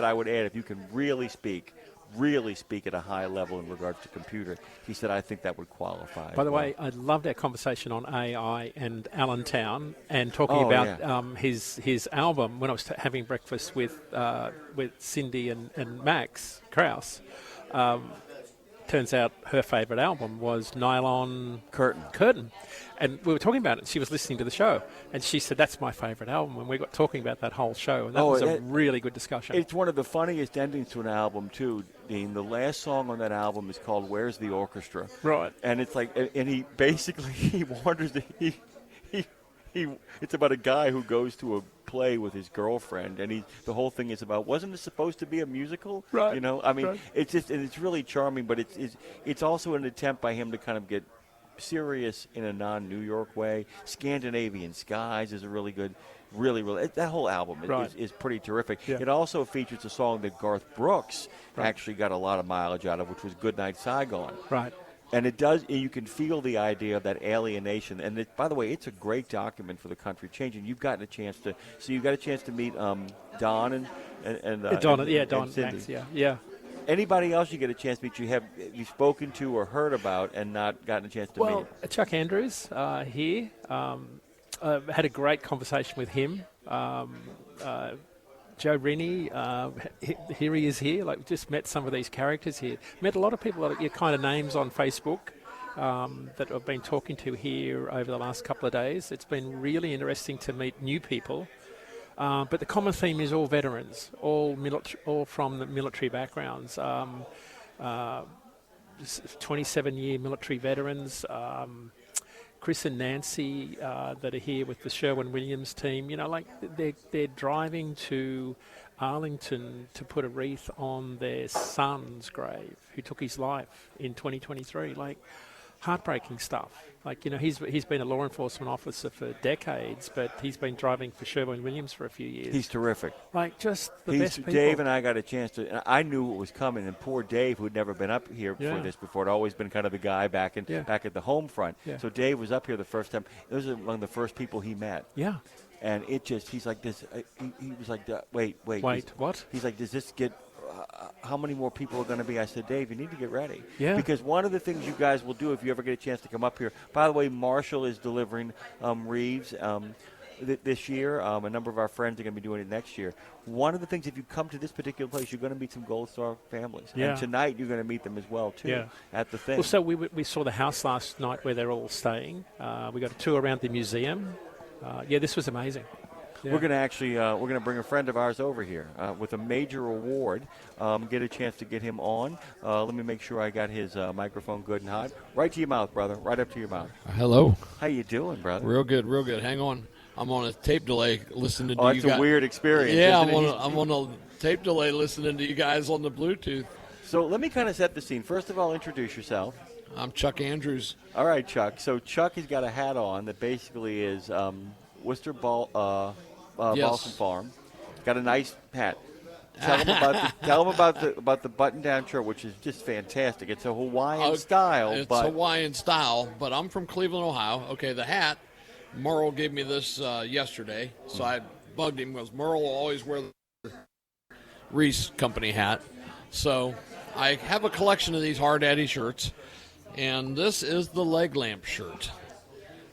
I would add, if you can really speak at a high level in regards to computer, he said, I think that would qualify. By the way, I loved our conversation on AI and Allentown and talking about his album when I was having breakfast with Cindy and Max Krause. Turns out her favourite album was Nylon Curtain. And we were talking about it, and she was listening to the show, and she said, that's my favourite album, and we got talking about that whole show, and that was a really good discussion. It's one of the funniest endings to an album, too, Dean. The last song on that album is called Where's the Orchestra? Right. And it's and he basically wonders, it's about a guy who goes to a play with his girlfriend, and the whole thing is about, wasn't it supposed to be a musical? Right. It's just, and it's really charming, but it's also an attempt by him to kind of get serious in a non-New York way. Scandinavian Skies is a really good, really, that whole album is pretty terrific. Yeah. It also features a song that Garth Brooks actually got a lot of mileage out of, which was Goodnight Saigon. Right. And it does, you can feel the idea of that alienation. And by the way, it's a great document for the country changing. You've gotten a chance to meet Don Don Cindy. Max, yeah. Anybody else you get a chance to meet, you've spoken to or heard about and not gotten a chance to meet? Well, Chuck Andrews here. Had a great conversation with him. Joe Rennie, here he is here. Just met some of these characters here. Met a lot of people, your kind of names on Facebook that I've been talking to here over the last couple of days. It's been really interesting to meet new people. But the common theme is all veterans, all from the military backgrounds. 27-year military veterans. Chris and Nancy that are here with the Sherwin-Williams team, they're driving to Arlington to put a wreath on their son's grave, who took his life in 2023. Heartbreaking stuff. He's been a law enforcement officer for decades, but he's been driving for Sherwin-Williams for a few years. He's terrific. Just the best people. Dave and I got a chance to, and I knew what was coming, and poor Dave, who'd never been up here for this before, had always been kind of the guy back at the home front. Yeah. So Dave was up here the first time. It was one of the first people he met. Yeah. And he's like this, he was like, wait. What? He's like, does this get... how many more people are going to be? I said, Dave, you need to get ready. Yeah. Because one of the things you guys will do if you ever get a chance to come up here, by the way, Marshall is delivering wreaths. this year. A number of our friends are going to be doing it next year. One of the things, if you come to this particular place, you're going to meet some Gold Star families. Yeah. And tonight you're going to meet them as well, too, at the thing. Well, so we saw the house last night where they're all staying. We got a tour around the museum. This was amazing. Yeah. We're going to actually we're going to bring a friend of ours over here with a major award. Get a chance to get him on. Let me make sure I got his microphone good and hot. Right to your mouth, brother. Right up to your mouth. Hello. How you doing, brother? Real good, real good. Hang on. I'm on a tape delay listening to you guys. Oh, that's a weird experience. Yeah, isn't it? I'm on a tape delay listening to you guys on the Bluetooth. So let me kind of set the scene. First of all, introduce yourself. I'm Chuck Andrews. All right, Chuck. So Chuck has got a hat on that basically is Worcester Balsam Farm. Got a nice hat. Tell him about the button-down shirt, which is just fantastic. It's a Hawaiian style. It's Hawaiian style, but I'm from Cleveland, Ohio. Okay, the hat. Merle gave me this yesterday, so I bugged him because Merle will always wear the Wreaths company hat. So I have a collection of these Hard Daddy shirts, and this is the leg lamp shirt.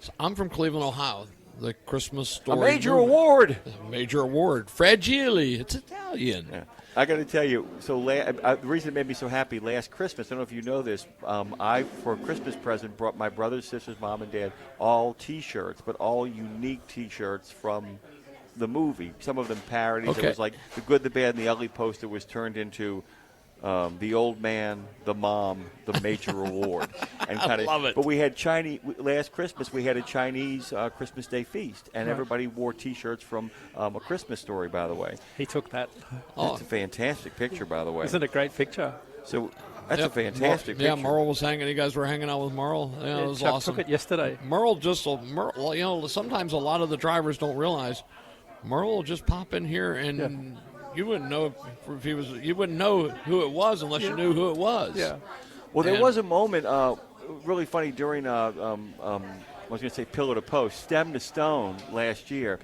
So I'm from Cleveland, Ohio. The Christmas story. A major award. A major award. Fragile. It's Italian. Yeah. I got to tell you, so the reason it made me so happy last Christmas, I don't know if you know this, I, for a Christmas present, brought my brothers, sisters, mom, and dad all T-shirts, but all unique T-shirts from the movie. Some of them parodies. Okay. It was like The Good, the Bad, and the Ugly poster was turned into the old man, the mom, the major award. And I love it. But we had last Christmas, we had a Chinese Christmas Day feast, and everybody wore T-shirts from A Christmas Story, by the way. He took that. That's a fantastic picture, by the way. Isn't it a great picture? So that's a fantastic picture. Yeah, Merle was hanging. You guys were hanging out with Merle. Yeah, it was Chuck awesome. took it yesterday. Merle, sometimes a lot of the drivers don't realize Merle will just pop in here and you wouldn't know if he was. You wouldn't know who it was unless you knew who it was. Yeah. Well, there was a moment, really funny during. I was going to say pillar to post, stem to stone last year.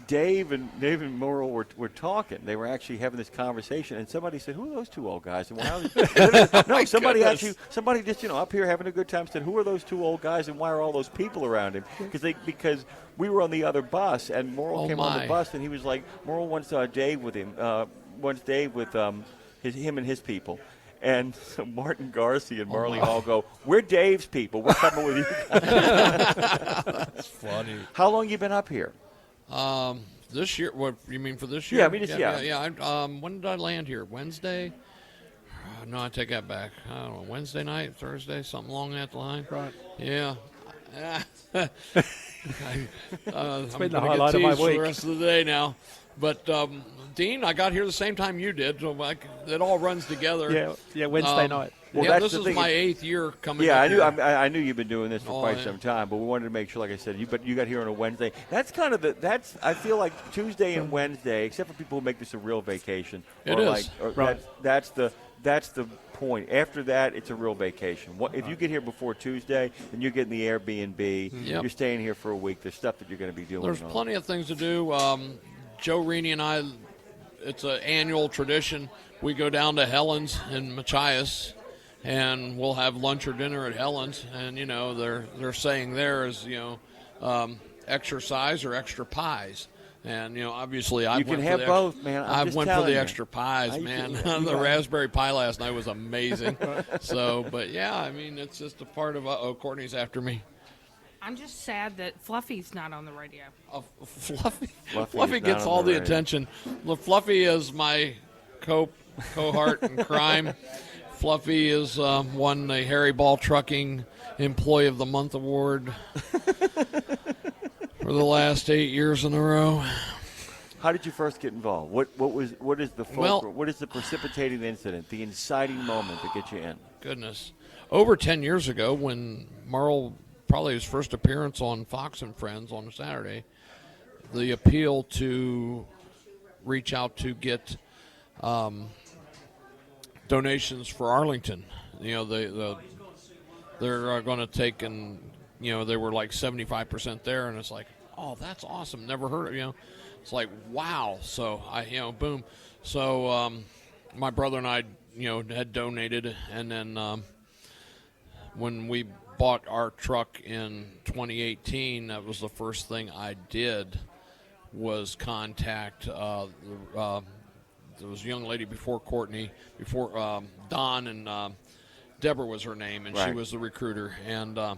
Dave and Merle were talking. They were actually having this conversation, and somebody said, "Who are those two old guys?" And no, somebody just up here having a good time said, "Who are those two old guys, and why are all those people around him?" Because we were on the other bus, and Merle came on the bus, and he was like, Merle wants Dave with him, him and his people. And so Martin Garcia and Marley Hall go, "We're Dave's people. We're coming with you guys." That's funny. How long you been up here? This year. What you mean for this year? Yeah, I mean, yeah. When did I land here? Wednesday? No, I take that back. I don't know. Wednesday night, Thursday, something along that line. Right. Yeah. I'm been the gonna highlight get of my teased for week. the rest of the day now. But Dean, I got here the same time you did, so it all runs together. Yeah, Wednesday night. Well, this is my 8th year coming. Yeah, up I knew you've been doing this for quite some time, but we wanted to make sure, like I said, you got here on a Wednesday. That's kind of I feel like Tuesday and Wednesday, except for people who make this a real vacation. It is. Right. That's the point. After that, it's a real vacation. If you get here before Tuesday, then you're getting the Airbnb. Yep. You're staying here for a week. There's stuff that you're going to be doing. There's plenty of things to do. Joe Reaney and I, it's an annual tradition. We go down to Helen's in Machias, and we'll have lunch or dinner at Helen's. And they're saying there is exercise or extra pies. And obviously I you went can for have the both, man. I went for the you. extra pies, man. The raspberry pie last night was amazing. But yeah, I mean, it's just a part of. Courtney's after me. I'm just sad that Fluffy's not on the radio. Fluffy gets all the attention. Fluffy is my cohort in crime. Fluffy is won the Harry Ball Trucking Employee of the Month award for the last 8 years in a row. How did you first get involved? What is the precipitating incident, the inciting moment that gets you in? Goodness. Over 10 years ago, when Merle, probably his first appearance on Fox and Friends on a Saturday, the appeal to reach out to get donations for Arlington. They're going to take, and they were like 75% there, and it's like, oh, that's awesome. Never heard of It's like, wow. So boom. So my brother and I had donated, and then when we bought our truck in 2018, that was the first thing I did was contact. There was a young lady before Courtney, before Dawn, and Deborah was her name, and she Right. was the recruiter. And I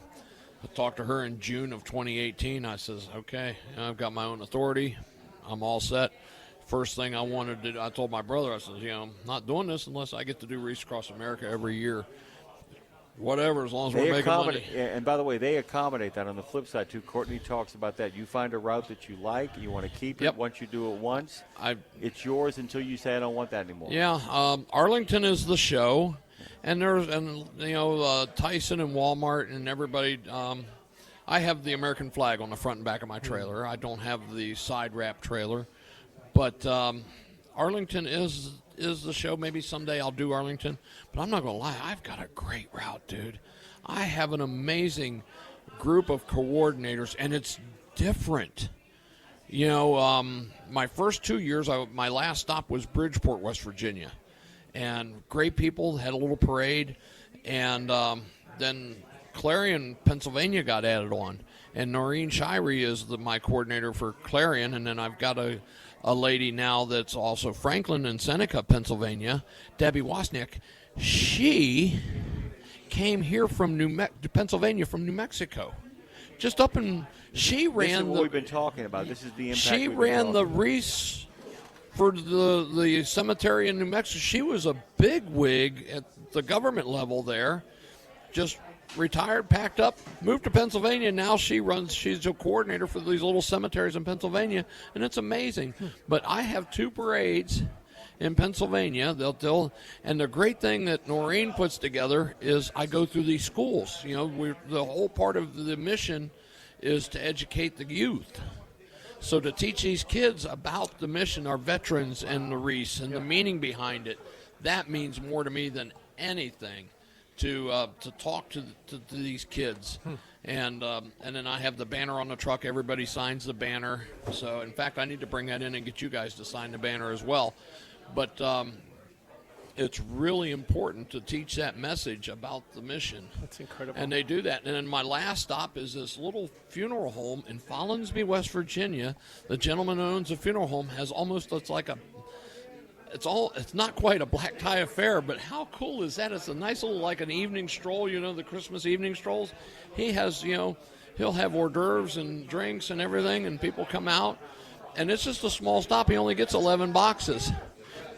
talked to her in June of 2018. I says, okay, I've got my own authority. I'm all set. First thing I wanted to do, I told my brother, I said, I'm not doing this unless I get to do Wreaths Across America every year. Whatever, as long as we're making money. And by the way, they accommodate that on the flip side, too. Courtney talks about that. You find a route that you like, you want to keep it. Yep. Once you do it once, it's yours until you say, I don't want that anymore. Yeah, Arlington is the show. And Tyson and Walmart and everybody. I have the American flag on the front and back of my trailer. I don't have the side wrap trailer, but Arlington is the show. Maybe someday I'll do Arlington, but I'm not gonna lie. I've got a great route, dude. I have an amazing group of coordinators, and it's different. My first 2 years, my last stop was Bridgeport, West Virginia. And great people, had a little parade, and then Clarion, Pennsylvania got added on. And Noreen Shirey is my coordinator for Clarion, and then I've got a lady now that's also Franklin and Seneca, Pennsylvania, Debbie Wozniak. She came here from Pennsylvania from New Mexico. Just up in, she ran This is what we've been talking about. This is the impact. She ran the Wreaths for the cemetery in New Mexico. She was a big wig at the government level there. Just retired, packed up, moved to Pennsylvania. Now she's a coordinator for these little cemeteries in Pennsylvania, and it's amazing. But I have 2 parades in Pennsylvania. And the great thing that Noreen puts together is I go through these schools. The whole part of the mission is to educate the youth. So to teach these kids about the mission, our veterans and the Wreaths and the meaning behind it, that means more to me than anything. To talk to these kids, and then I have the banner on the truck. Everybody signs the banner. So in fact, I need to bring that in and get you guys to sign the banner as well. But it's really important to teach that message about the mission. That's incredible. And they do that. And then my last stop is this little funeral home in Follinsby, West Virginia. The gentleman who owns the funeral home has it's not quite a black tie affair, but how cool is that? It's a nice little, like an evening stroll, the Christmas evening strolls. He has, he'll have hors d'oeuvres and drinks and everything, and people come out. And it's just a small stop. He only gets 11 boxes.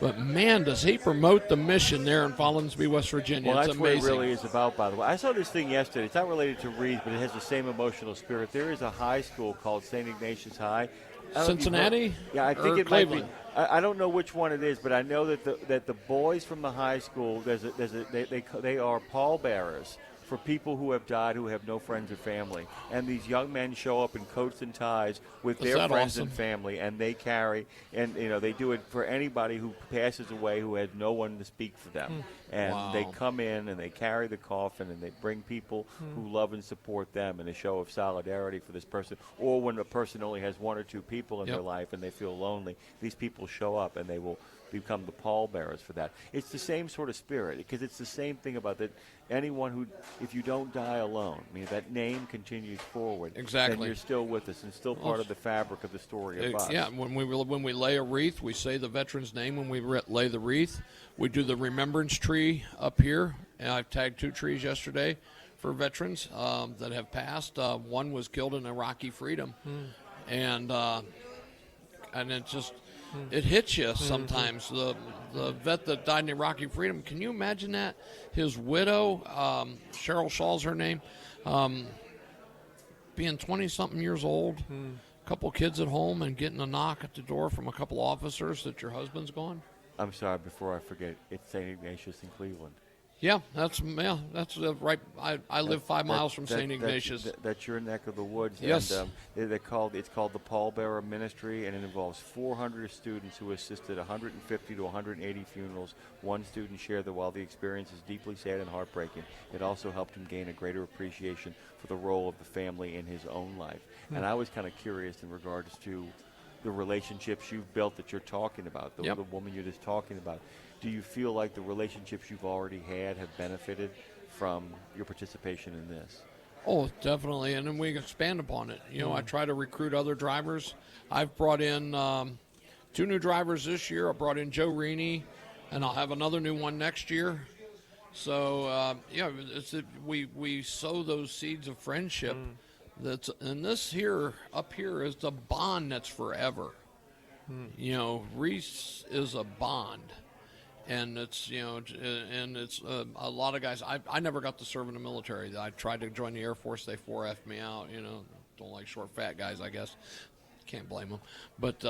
But, man, does he promote the mission there in Follinsby, West Virginia. Well, it's that's amazing. what it really is about, by the way. I saw this thing yesterday. It's not related to Wreaths, but it has the same emotional spirit. There is a high school called St. Ignatius High. Cincinnati? Yeah, I think or it might be. Cleveland? I don't know which one it is, but I know that the boys from the high school, they are pallbearers for people who have died who have no friends or family. And these young men show up in coats and ties with their friends awesome? and family, and they carry, and they do it for anybody who passes away who has no one to speak for them. And Wow. they come in and they carry the coffin and they bring people who love and support them in a show of solidarity for this person. Or when a person only has 1 or 2 people in their life and they feel lonely, these people show up and they will become the pallbearers for that. It's the same sort of spirit, because it's the same thing about that. Anyone who, if you don't die alone, that name continues forward. Exactly. Then you're still with us and still part of the fabric of the story of us. Yeah, when we lay a wreath, we say the veteran's name when we lay the wreath. We do the remembrance tree up here, and I've tagged 2 trees yesterday for veterans that have passed. One was killed in Iraqi freedom, and it just it hits you sometimes. The vet that died in Iraqi freedom. Can you imagine that? His widow, Cheryl Shaw's her name, being 20-something years old, a couple kids at home, and getting a knock at the door from a couple officers that your husband's gone. I'm sorry, before I forget, it's St. Ignatius in Cleveland. Yeah, that's right. I live 5 miles from St. Ignatius. That's your neck of the woods. Yes. And, it's called the Pallbearer Ministry, and it involves 400 students who assisted 150 to 180 funerals. One student shared that while the experience is deeply sad and heartbreaking, it also helped him gain a greater appreciation for the role of the family in his own life. And I was kind of curious in regards to the relationships you've built that you're talking about, the woman you're just talking about. Do you feel like the relationships you've already had have benefited from your participation in this? Oh, definitely, and then we expand upon it. I try to recruit other drivers. I've brought in 2 new drivers this year. I brought in Joe Rini, and I'll have another new one next year. So, we sow those seeds of friendship. And this up here is the bond that's forever. Wreaths is a bond. And it's, a lot of guys. I never got to serve in the military. I tried to join the Air Force. They 4F'd me out, Don't like short, fat guys, I guess. Can't blame them. But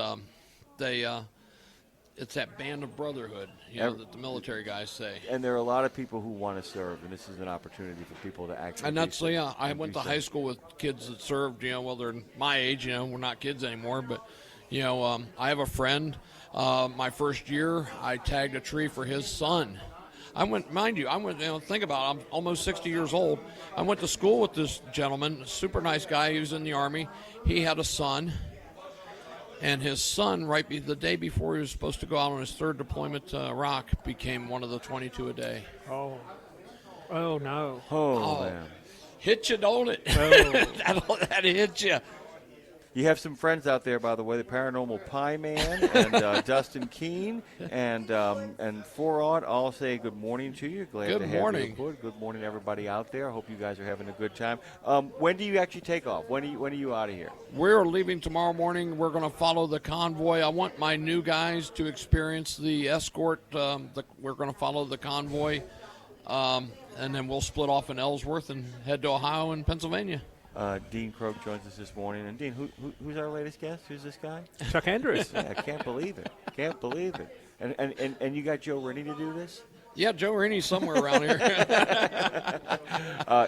it's that band of brotherhood, that the military guys say. And there are a lot of people who want to serve, and this is an opportunity for people to actually. And that's I went to high school with kids that served. They're my age. We're not kids anymore. But I have a friend. My first year, I tagged a tree for his son. Think about it, I'm almost 60 years old. I went to school with this gentleman, a super nice guy. He was in the Army. He had a son. And his son, the day before he was supposed to go out on his 3rd deployment to Iraq, became one of the 22 a day. Oh no. Oh, man. Hit you, don't it? Oh. that hit you. You have some friends out there, by the way, the Paranormal Pie Man and Dustin Keene and Foraught all say good morning to you. Glad Good to have morning. you aboard. Good morning, everybody out there. I hope you guys are having a good time. When do you actually take off? When are you out of here? We're leaving tomorrow morning. We're going to follow the convoy. I want my new guys to experience the escort. We're going to follow the convoy, and then we'll split off in Ellsworth and head to Ohio and Pennsylvania. Dean Croke joins us this morning. And, Dean, who's our latest guest? Who's this guy? Chuck Andrews. Yeah, I can't believe it. Can't believe it. And you got Joe Rini to do this? Yeah, Joe Rini's somewhere around here.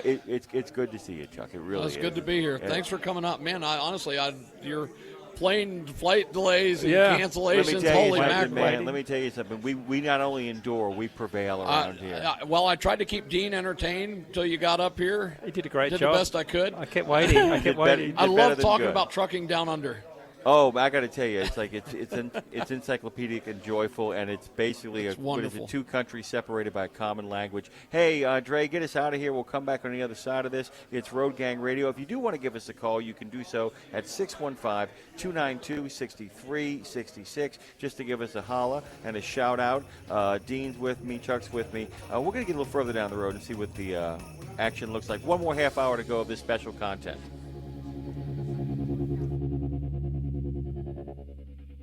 It's good to see you, Chuck. It really is. It's good to be here. Thanks for coming up. Man, your plane flight delays and cancellations, holy mackerel. Let me tell you something. We not only endure, we prevail around here. I tried to keep Dean entertained until you got up here. He did a great job. Did the best I could. I kept waiting. I love talking about trucking down under. Oh, I got to tell you, it's encyclopedic and joyful, and it's basically wonderful. 2 countries separated by a common language. Hey, Dre, get us out of here. We'll come back on the other side of this. It's Road Gang Radio. If you do want to give us a call, you can do so at 615-292-6366, just to give us a holla and a shout out. Dean's with me, Chuck's with me. We're going to get a little further down the road and see what the action looks like. One more half hour to go of this special content.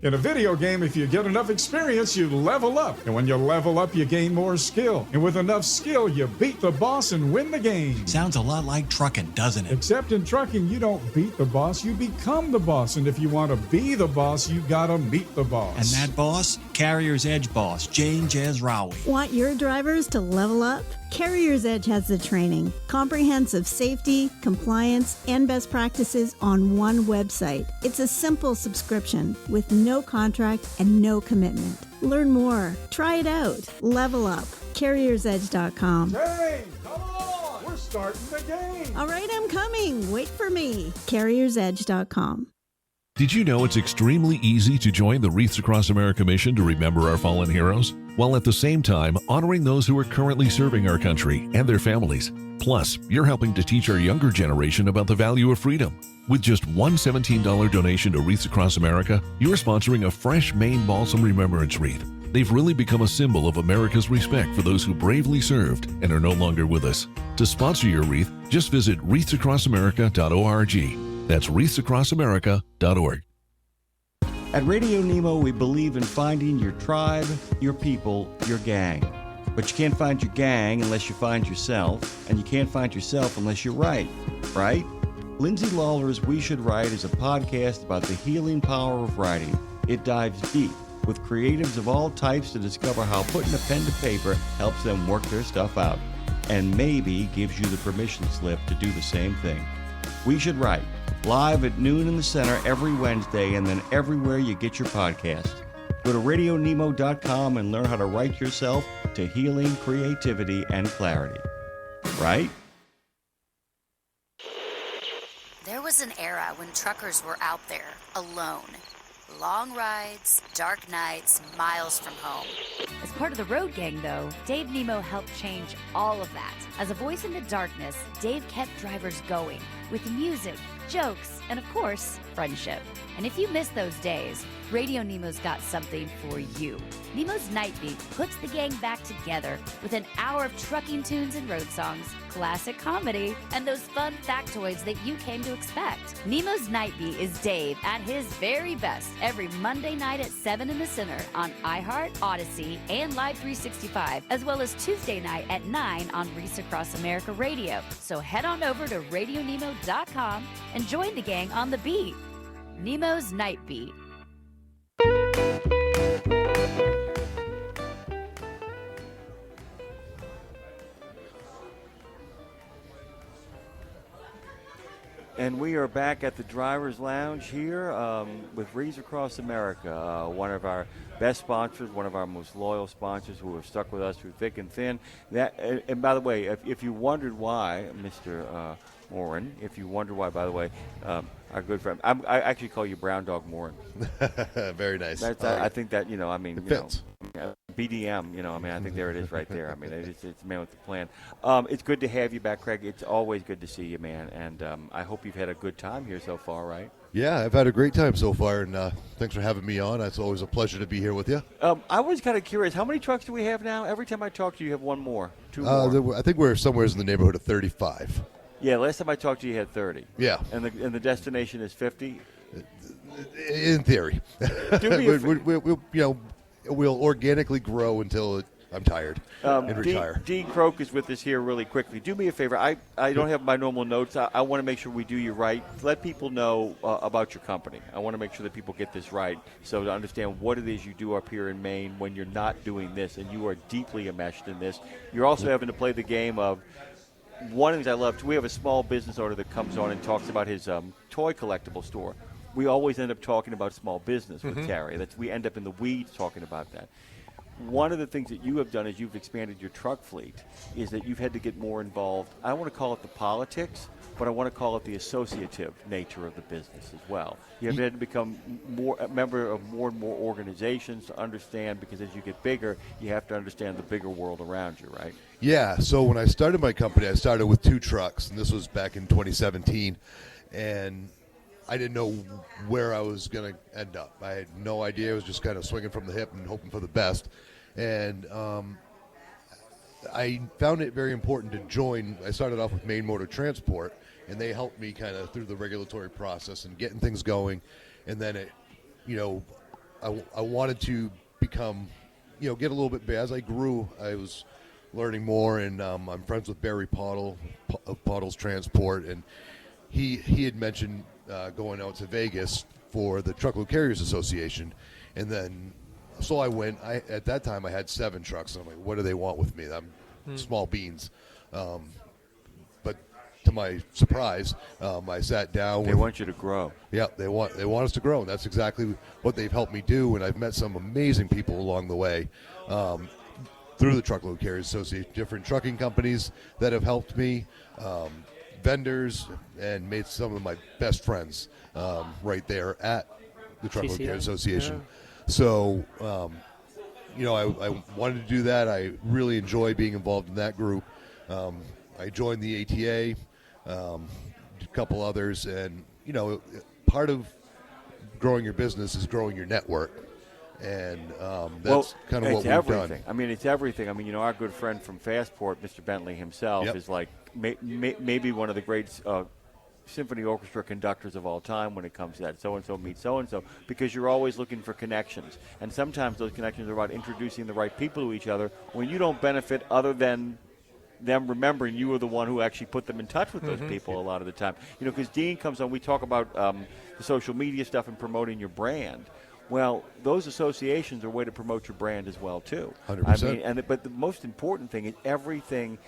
In a video game, if you get enough experience, you level up. And when you level up, you gain more skill. And with enough skill, you beat the boss and win the game. Sounds a lot like trucking, doesn't it? Except in trucking, you don't beat the boss, you become the boss. And if you want to be the boss, you gotta meet the boss. And that boss? Carrier's Edge boss, Jane Jazrawi. Want your drivers to level up? Carrier's Edge has the training, comprehensive safety, compliance, and best practices on one website. It's a simple subscription with no contract and no commitment. Learn more. Try it out. Level up. CarriersEdge.com. Hey, come on! We're starting the game! All right, I'm coming. Wait for me. CarriersEdge.com. Did you know it's extremely easy to join the Wreaths Across America mission to remember our fallen heroes, while at the same time honoring those who are currently serving our country and their families? Plus, you're helping to teach our younger generation about the value of freedom. With just one $17 donation to Wreaths Across America, you're sponsoring a fresh Maine Balsam Remembrance Wreath. They've really become a symbol of America's respect for those who bravely served and are no longer with us. To sponsor your wreath, just visit wreathsacrossamerica.org. That's wreathsacrossamerica.org. At Radio Nemo, we believe in finding your tribe, your people, your gang. But you can't find your gang unless you find yourself, and you can't find yourself unless you write, right? Lindsay Lawler's We Should Write is a podcast about the healing power of writing. It dives deep with creatives of all types to discover how putting a pen to paper helps them work their stuff out, and maybe gives you the permission slip to do the same thing. We Should Write, live at noon in the center every Wednesday, and then everywhere you get your podcast. Go to RadioNemo.com and learn how to write yourself to healing, creativity, and clarity. Right? There was an era when truckers were out there, alone, long rides, dark nights, miles from home. As part of the Road Gang, though, Dave Nemo helped change all of that. As a voice in the darkness, Dave kept drivers going with music, jokes, and of course, friendship. And if you miss those days, Radio Nemo's got something for you. Nemo's Night Beat puts the gang back together with an hour of trucking tunes and road songs, classic comedy, and those fun factoids that you came to expect. Nemo's Night Beat is Dave at his very best every Monday night at 7 in the Center on iHeart, Odyssey, and Live 365, as well as Tuesday night at 9 on Wreaths Across America Radio. So head on over to RadioNemo.com and join the gang on the beat. Nemo's Night Beat. And we are back at the Driver's Lounge here with Wreaths Across America, one of our best sponsors, one of our most loyal sponsors who have stuck with us through thick and thin. And by the way, if you wondered why, Mr. Morin, if you wonder why, by the way, our good friend, I actually call you Brown Dog Morin. Very nice. I think that, it fits. BDM, I think there it is right there. It's a man with a plan. It's good to have you back, Craig. It's always good to see you, man. And I hope you've had a good time here so far, right? Yeah, I've had a great time so far, and thanks for having me on. It's always a pleasure to be here with you. I was kind of curious. How many trucks do we have now? Every time I talk to you, you have one more, two more. I think we're somewhere in the neighborhood of 35. Yeah, last time I talked to you, you had 30. Yeah. And the destination is 50? In theory. We'll organically grow until I'm tired and retire. Dean Croke is with us here really quickly. Do me a favor. I don't have my normal notes. I want to make sure we do you right. Let people know about your company. I want to make sure that people get this right, so to understand what it is you do up here in Maine when you're not doing this, and you are deeply enmeshed in this. You're also having to play the game of one of the things I love. We have a small business owner that comes on and talks about his toy collectible store. We always end up talking about small business with Terry. We end up in the weeds talking about that. One of the things that you have done is you've expanded your truck fleet, is that you've had to get more involved. I don't want to call it the politics, but I want to call it the associative nature of the business as well. You have had to become a member of more and more organizations to understand, because as you get bigger, you have to understand the bigger world around you, right? Yeah, so when I started my company, I started with 2 trucks, and this was back in 2017, and I didn't know where I was going to end up. I had no idea. I was just kind of swinging from the hip and hoping for the best. And I found it very important to join. I started off with Maine Motor Transport, and they helped me kind of through the regulatory process and getting things going. And then I wanted to become, get a little bit big. As I grew, I was learning more, and I'm friends with Barry Pottle of Pottle's Transport, and he had mentioned going out to Vegas for the Truckload Carriers Association, and then so I went. At that time I had 7 trucks, and I'm like, what do they want with me? I'm small beans. But to my surprise, I sat down. They want you to grow. Yeah, they want us to grow, and that's exactly what they've helped me do. And I've met some amazing people along the way through the Truckload Carriers Association, different trucking companies that have helped me. Vendors, and made some of my best friends right there at the Truckload Carriers Association. Yeah. So, I wanted to do that. I really enjoy being involved in that group. I joined the ATA, a couple others, and, part of growing your business is growing your network. And that's kind of what we've everything. done. It's everything. Our good friend from Fastport, Mr. Bentley himself, is like maybe one of the great symphony orchestra conductors of all time when it comes to that. So-and-so meets so-and-so, because you're always looking for connections. And sometimes those connections are about introducing the right people to each other when you don't benefit other than them remembering you were the one who actually put them in touch with those people a lot of the time. Because Dean comes on, we talk about the social media stuff and promoting your brand. Well, those associations are a way to promote your brand as well, too. 100%. But the most important thing is everything.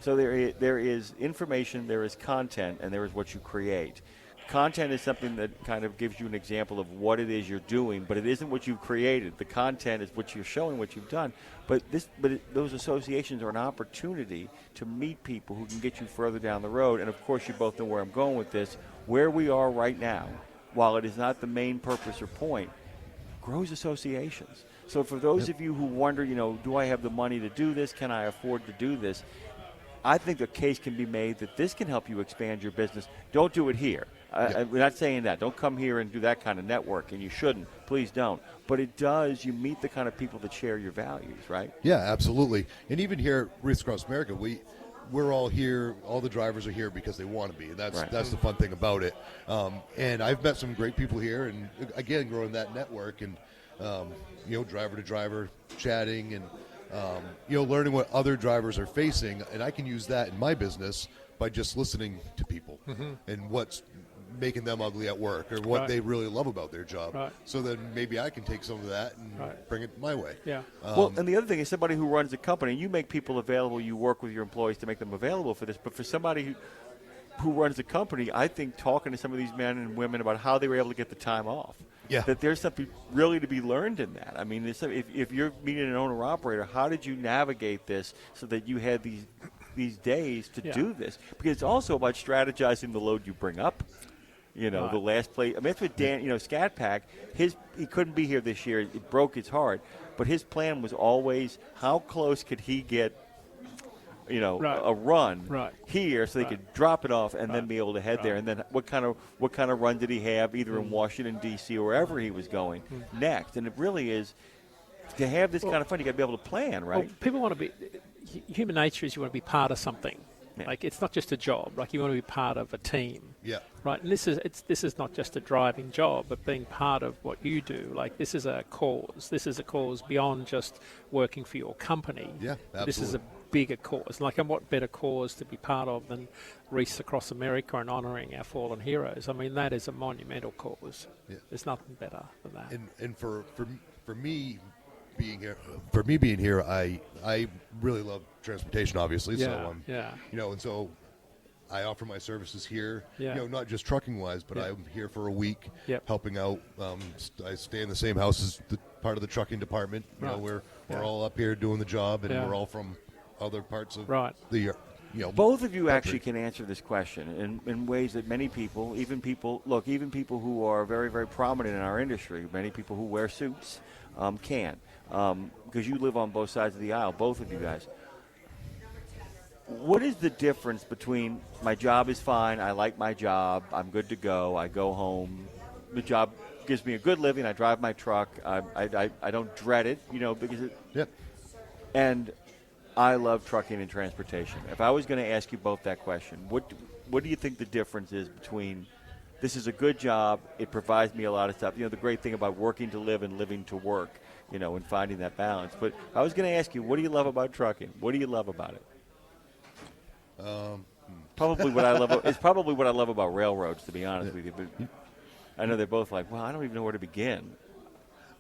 So there is information, there is content, and there is what you create. Content is something that kind of gives you an example of what it is you're doing, but it isn't what you've created. The content is what you're showing, what you've done. Those associations are an opportunity to meet people who can get you further down the road. And, of course, you both know where I'm going with this. Where we are right now, while it is not the main purpose or point, grows associations. So for those of you who wonder, do I have the money to do this? Can I afford to do this? I think the case can be made that this can help you expand your business. Don't do it here. We're not saying that. Don't come here and do that kind of network, and you shouldn't. Please don't. But it does. You meet the kind of people that share your values, right? Yeah, absolutely. And even here at Wreaths Across America, we're all here. All the drivers are here because they want to be. And that's the fun thing about it. And I've met some great people here, and again, growing that network and driver to driver chatting and learning what other drivers are facing, and I can use that in my business by just listening to people and what's making them ugly at work or what they really love about their job. Right. So then maybe I can take some of that and bring it my way. Yeah. Well, and the other thing is somebody who runs a company, you make people available, you work with your employees to make them available for this, but for somebody who runs a company, I think talking to some of these men and women about how they were able to get the time off, that there's something really to be learned in that. I mean, if you're meeting an owner-operator, how did you navigate this so that you had these days to do this? Because it's also about strategizing the load you bring up. The last place. I mean, that's what Dan, Scat Pack, he couldn't be here this year. It broke his heart. But his plan was always how close could he get, a run here so they could drop it off and then be able to head there. And then what kind of run did he have either in Washington, D.C. or wherever he was going next? And it really is, to have this kind of fun, you got to be able to plan, right? Well, people want to be, human nature is you want to be part of something. Yeah. Like, it's not just a job. Like, you want to be part of a team. Yeah. Right. And this is not just a driving job, but being part of what you do. Like, this is a cause. This is a cause beyond just working for your company. Yeah, absolutely. This is a bigger cause. Like, and what better cause to be part of than Wreaths Across America and honouring our fallen heroes? I mean, that is a monumental cause. Yeah. There's nothing better than that. And for me being here, I really love transportation, obviously. So and so I offer my services here. Not just trucking wise, but I'm here for a week helping out. I stay in the same house as the part of the trucking department. We're all up here doing the job, and we're all from other parts of the both of you actually can answer this question in ways that many people, even people who are very, very prominent in our industry, many people who wear suits can, because you live on both sides of the aisle, both of you guys. What is the difference between my job is fine, I like my job, I'm good to go, I go home, the job gives me a good living, I drive my truck, I don't dread it, because and I love trucking and transportation. If I was going to ask you both that question, what do you think the difference is between this is a good job, it provides me a lot of stuff, the great thing about working to live and living to work, and finding that balance. But if I was going to ask you, what do you love about trucking? What do you love about it? Probably what I love. It's probably what I love about railroads, to be honest with you. But I know they're both like, well, I don't even know where to begin.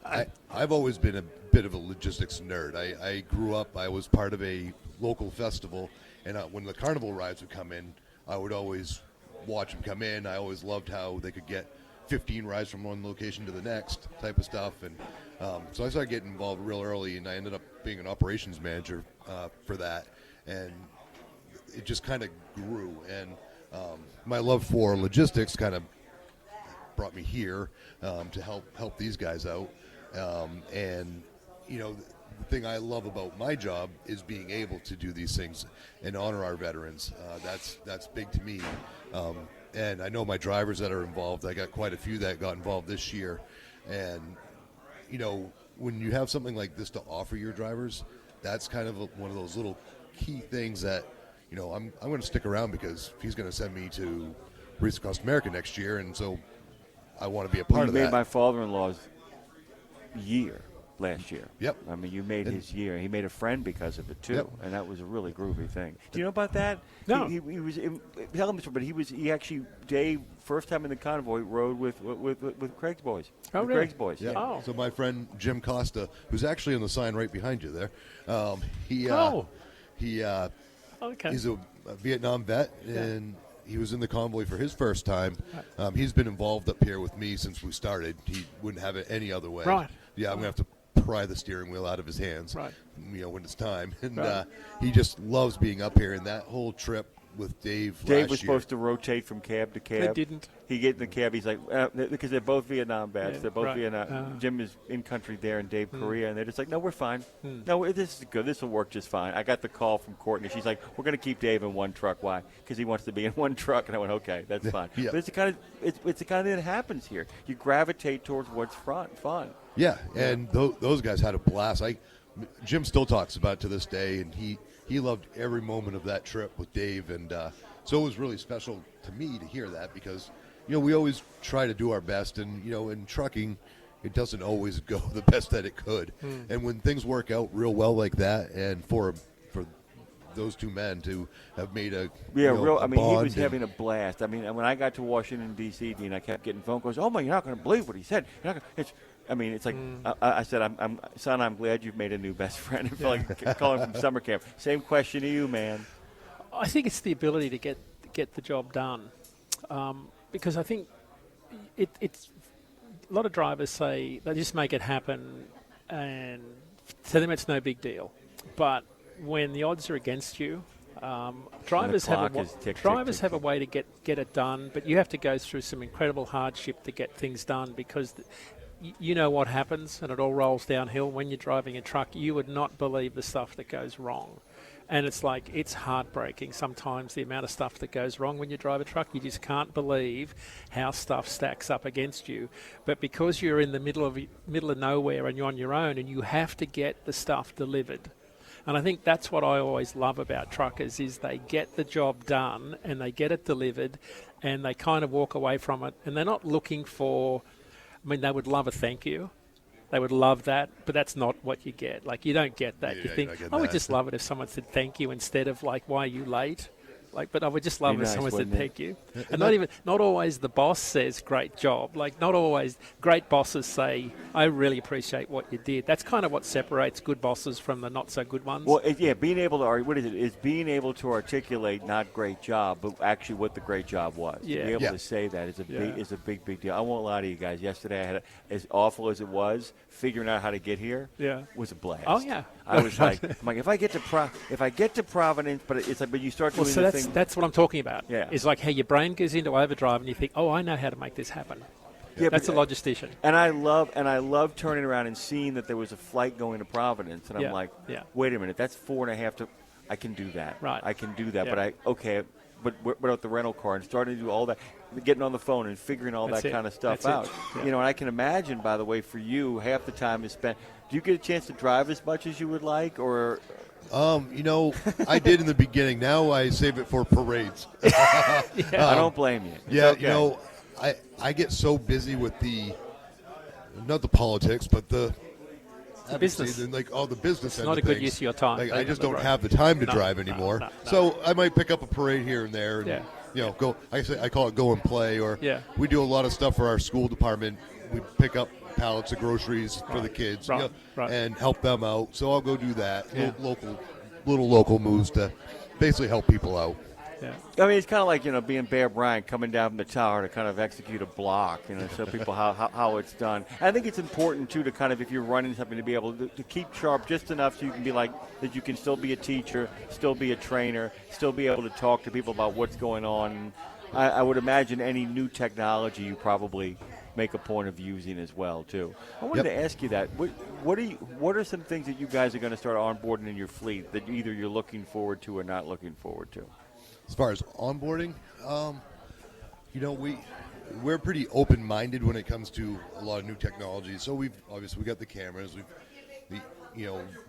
I've always been a bit of a logistics nerd. I grew up, I was part of a local festival, and when the carnival rides would come in, I would always watch them come in. I always loved how they could get 15 rides from one location to the next type of stuff. And so I started getting involved real early, and I ended up being an operations manager for that. And it just kind of grew. And my love for logistics kind of brought me here to help these guys out. And the thing I love about my job is being able to do these things and honor our veterans. That's big to me. And I know my drivers that are involved. I got quite a few that got involved this year. And when you have something like this to offer your drivers, that's kind of one of those little key things that I'm going to stick around, because he's going to send me to Wreaths Across America next year, and so I want to be a part of that. You made my father-in-law's year last year. Yep. I mean, you made his year. He made a friend because of it too, and that was a really groovy thing. Do you know about that? No. He was tell him, but he actually, Dave, first time in the convoy, rode with Craig's boys. Oh, with really? Craig's boys. Yeah. Oh. So my friend Jim Costa, who's actually on the sign right behind you there, he's a Vietnam vet, and he was in the convoy for his first time. He's been involved up here with me since we started. He wouldn't have it any other way. Right. Yeah, I'm going to have to pry the steering wheel out of his hands, when it's time. And Right. he just loves being up here, and that whole trip with Dave. Dave last was year. supposed to rotate from cab to cab. They didn't. He get in the cab. He's like, because they're both Vietnam vets. Yeah, they're both right. Vietnam. Jim is in country there, and Dave Korea, and they're just like, no, we're fine. No, this is good. This will work just fine. I got the call from Courtney. She's like, we're going to keep Dave in one truck. Why? Because he wants to be in one truck. And I went, okay, that's fine. Yeah. But it's the kind of thing that happens here. You gravitate towards what's fun. Yeah, and those guys had a blast. Jim still talks about it to this day, and he loved every moment of that trip with Dave, and so it was really special to me to hear that because, we always try to do our best, and, in trucking, it doesn't always go the best that it could. And when things work out real well like that, and for those two men to have made a he was bond having a blast. I mean, when I got to Washington D.C., Dean, I kept getting phone calls. Oh man, you're not going to believe what he said. It's like I said, son, I'm glad you've made a new best friend. I feel like calling from summer camp. Same question to you, man. I think it's the ability to get the job done, because I think it's a lot of drivers say they just make it happen, and to them it's no big deal. But when the odds are against you, drivers have a way to get it done, but you have to go through some incredible hardship to get things done because you know what happens, and it all rolls downhill when you're driving a truck. You would not believe the stuff that goes wrong. And it's heartbreaking sometimes, the amount of stuff that goes wrong when you drive a truck. You just can't believe how stuff stacks up against you. But because you're in the middle of nowhere and you're on your own and you have to get the stuff delivered. And I think that's what I always love about truckers is they get the job done and they get it delivered and they kind of walk away from it. And they're not looking for, they would love a thank you. They would love that, but that's not what you get. Like, you don't get that. You think, I would just love it if someone said thank you instead of, like, why are you late? But I would just love it if someone said thank you. And not always the boss says great job. Like, not always great bosses say, I really appreciate what you did. That's kind of what separates good bosses from the not so good ones. Well, being able to being able to articulate not great job, but actually what the great job was. Yeah. To be able to say that is a big deal. I won't lie to you guys. Yesterday I had as awful as it was, figuring out how to get here was a blast. Oh yeah. I was like, if I get to Providence, but it's like, but you start doing the thing. That's what I'm talking about. Yeah. It's like how your brain goes into overdrive and you think, I know how to make this happen. Yeah, that's a logistician. And I love turning around and seeing that there was a flight going to Providence, and I'm like, wait a minute, that's 4.5 to. I can do that. Right. I can do that. Yeah. But without the rental car and starting to do all that, getting on the phone and figuring all that kind of stuff out. Yeah. And I can imagine, by the way, for you, half the time is spent. Do you get a chance to drive as much as you would like, or? I did in the beginning. Now I save it for parades. I don't blame you. It's okay. I get so busy with not the politics, but the business. And the business. It's not a good use of your time. I just don't have the time to drive anymore. No. So I might pick up a parade here and there. And, go. I call it go and play. Or we do a lot of stuff for our school department. We pick up pallets of groceries for the kids and help them out. So I'll go do that. Yeah. Little local moves to basically help people out. Yeah. I mean, it's kind of like, being Bear Bryant coming down from the tower to kind of execute a block, show people how it's done. And I think it's important, too, to kind of, if you're running something, to be able to keep sharp just enough so you can be like, that you can still be a teacher, still be a trainer, still be able to talk to people about what's going on. I would imagine any new technology you probably make a point of using as well, too. I wanted to ask you that. What are some things that you guys are going to start onboarding in your fleet that either you're looking forward to or not looking forward to? As far as onboarding, we're pretty open-minded when it comes to a lot of new technology. So we got the cameras, we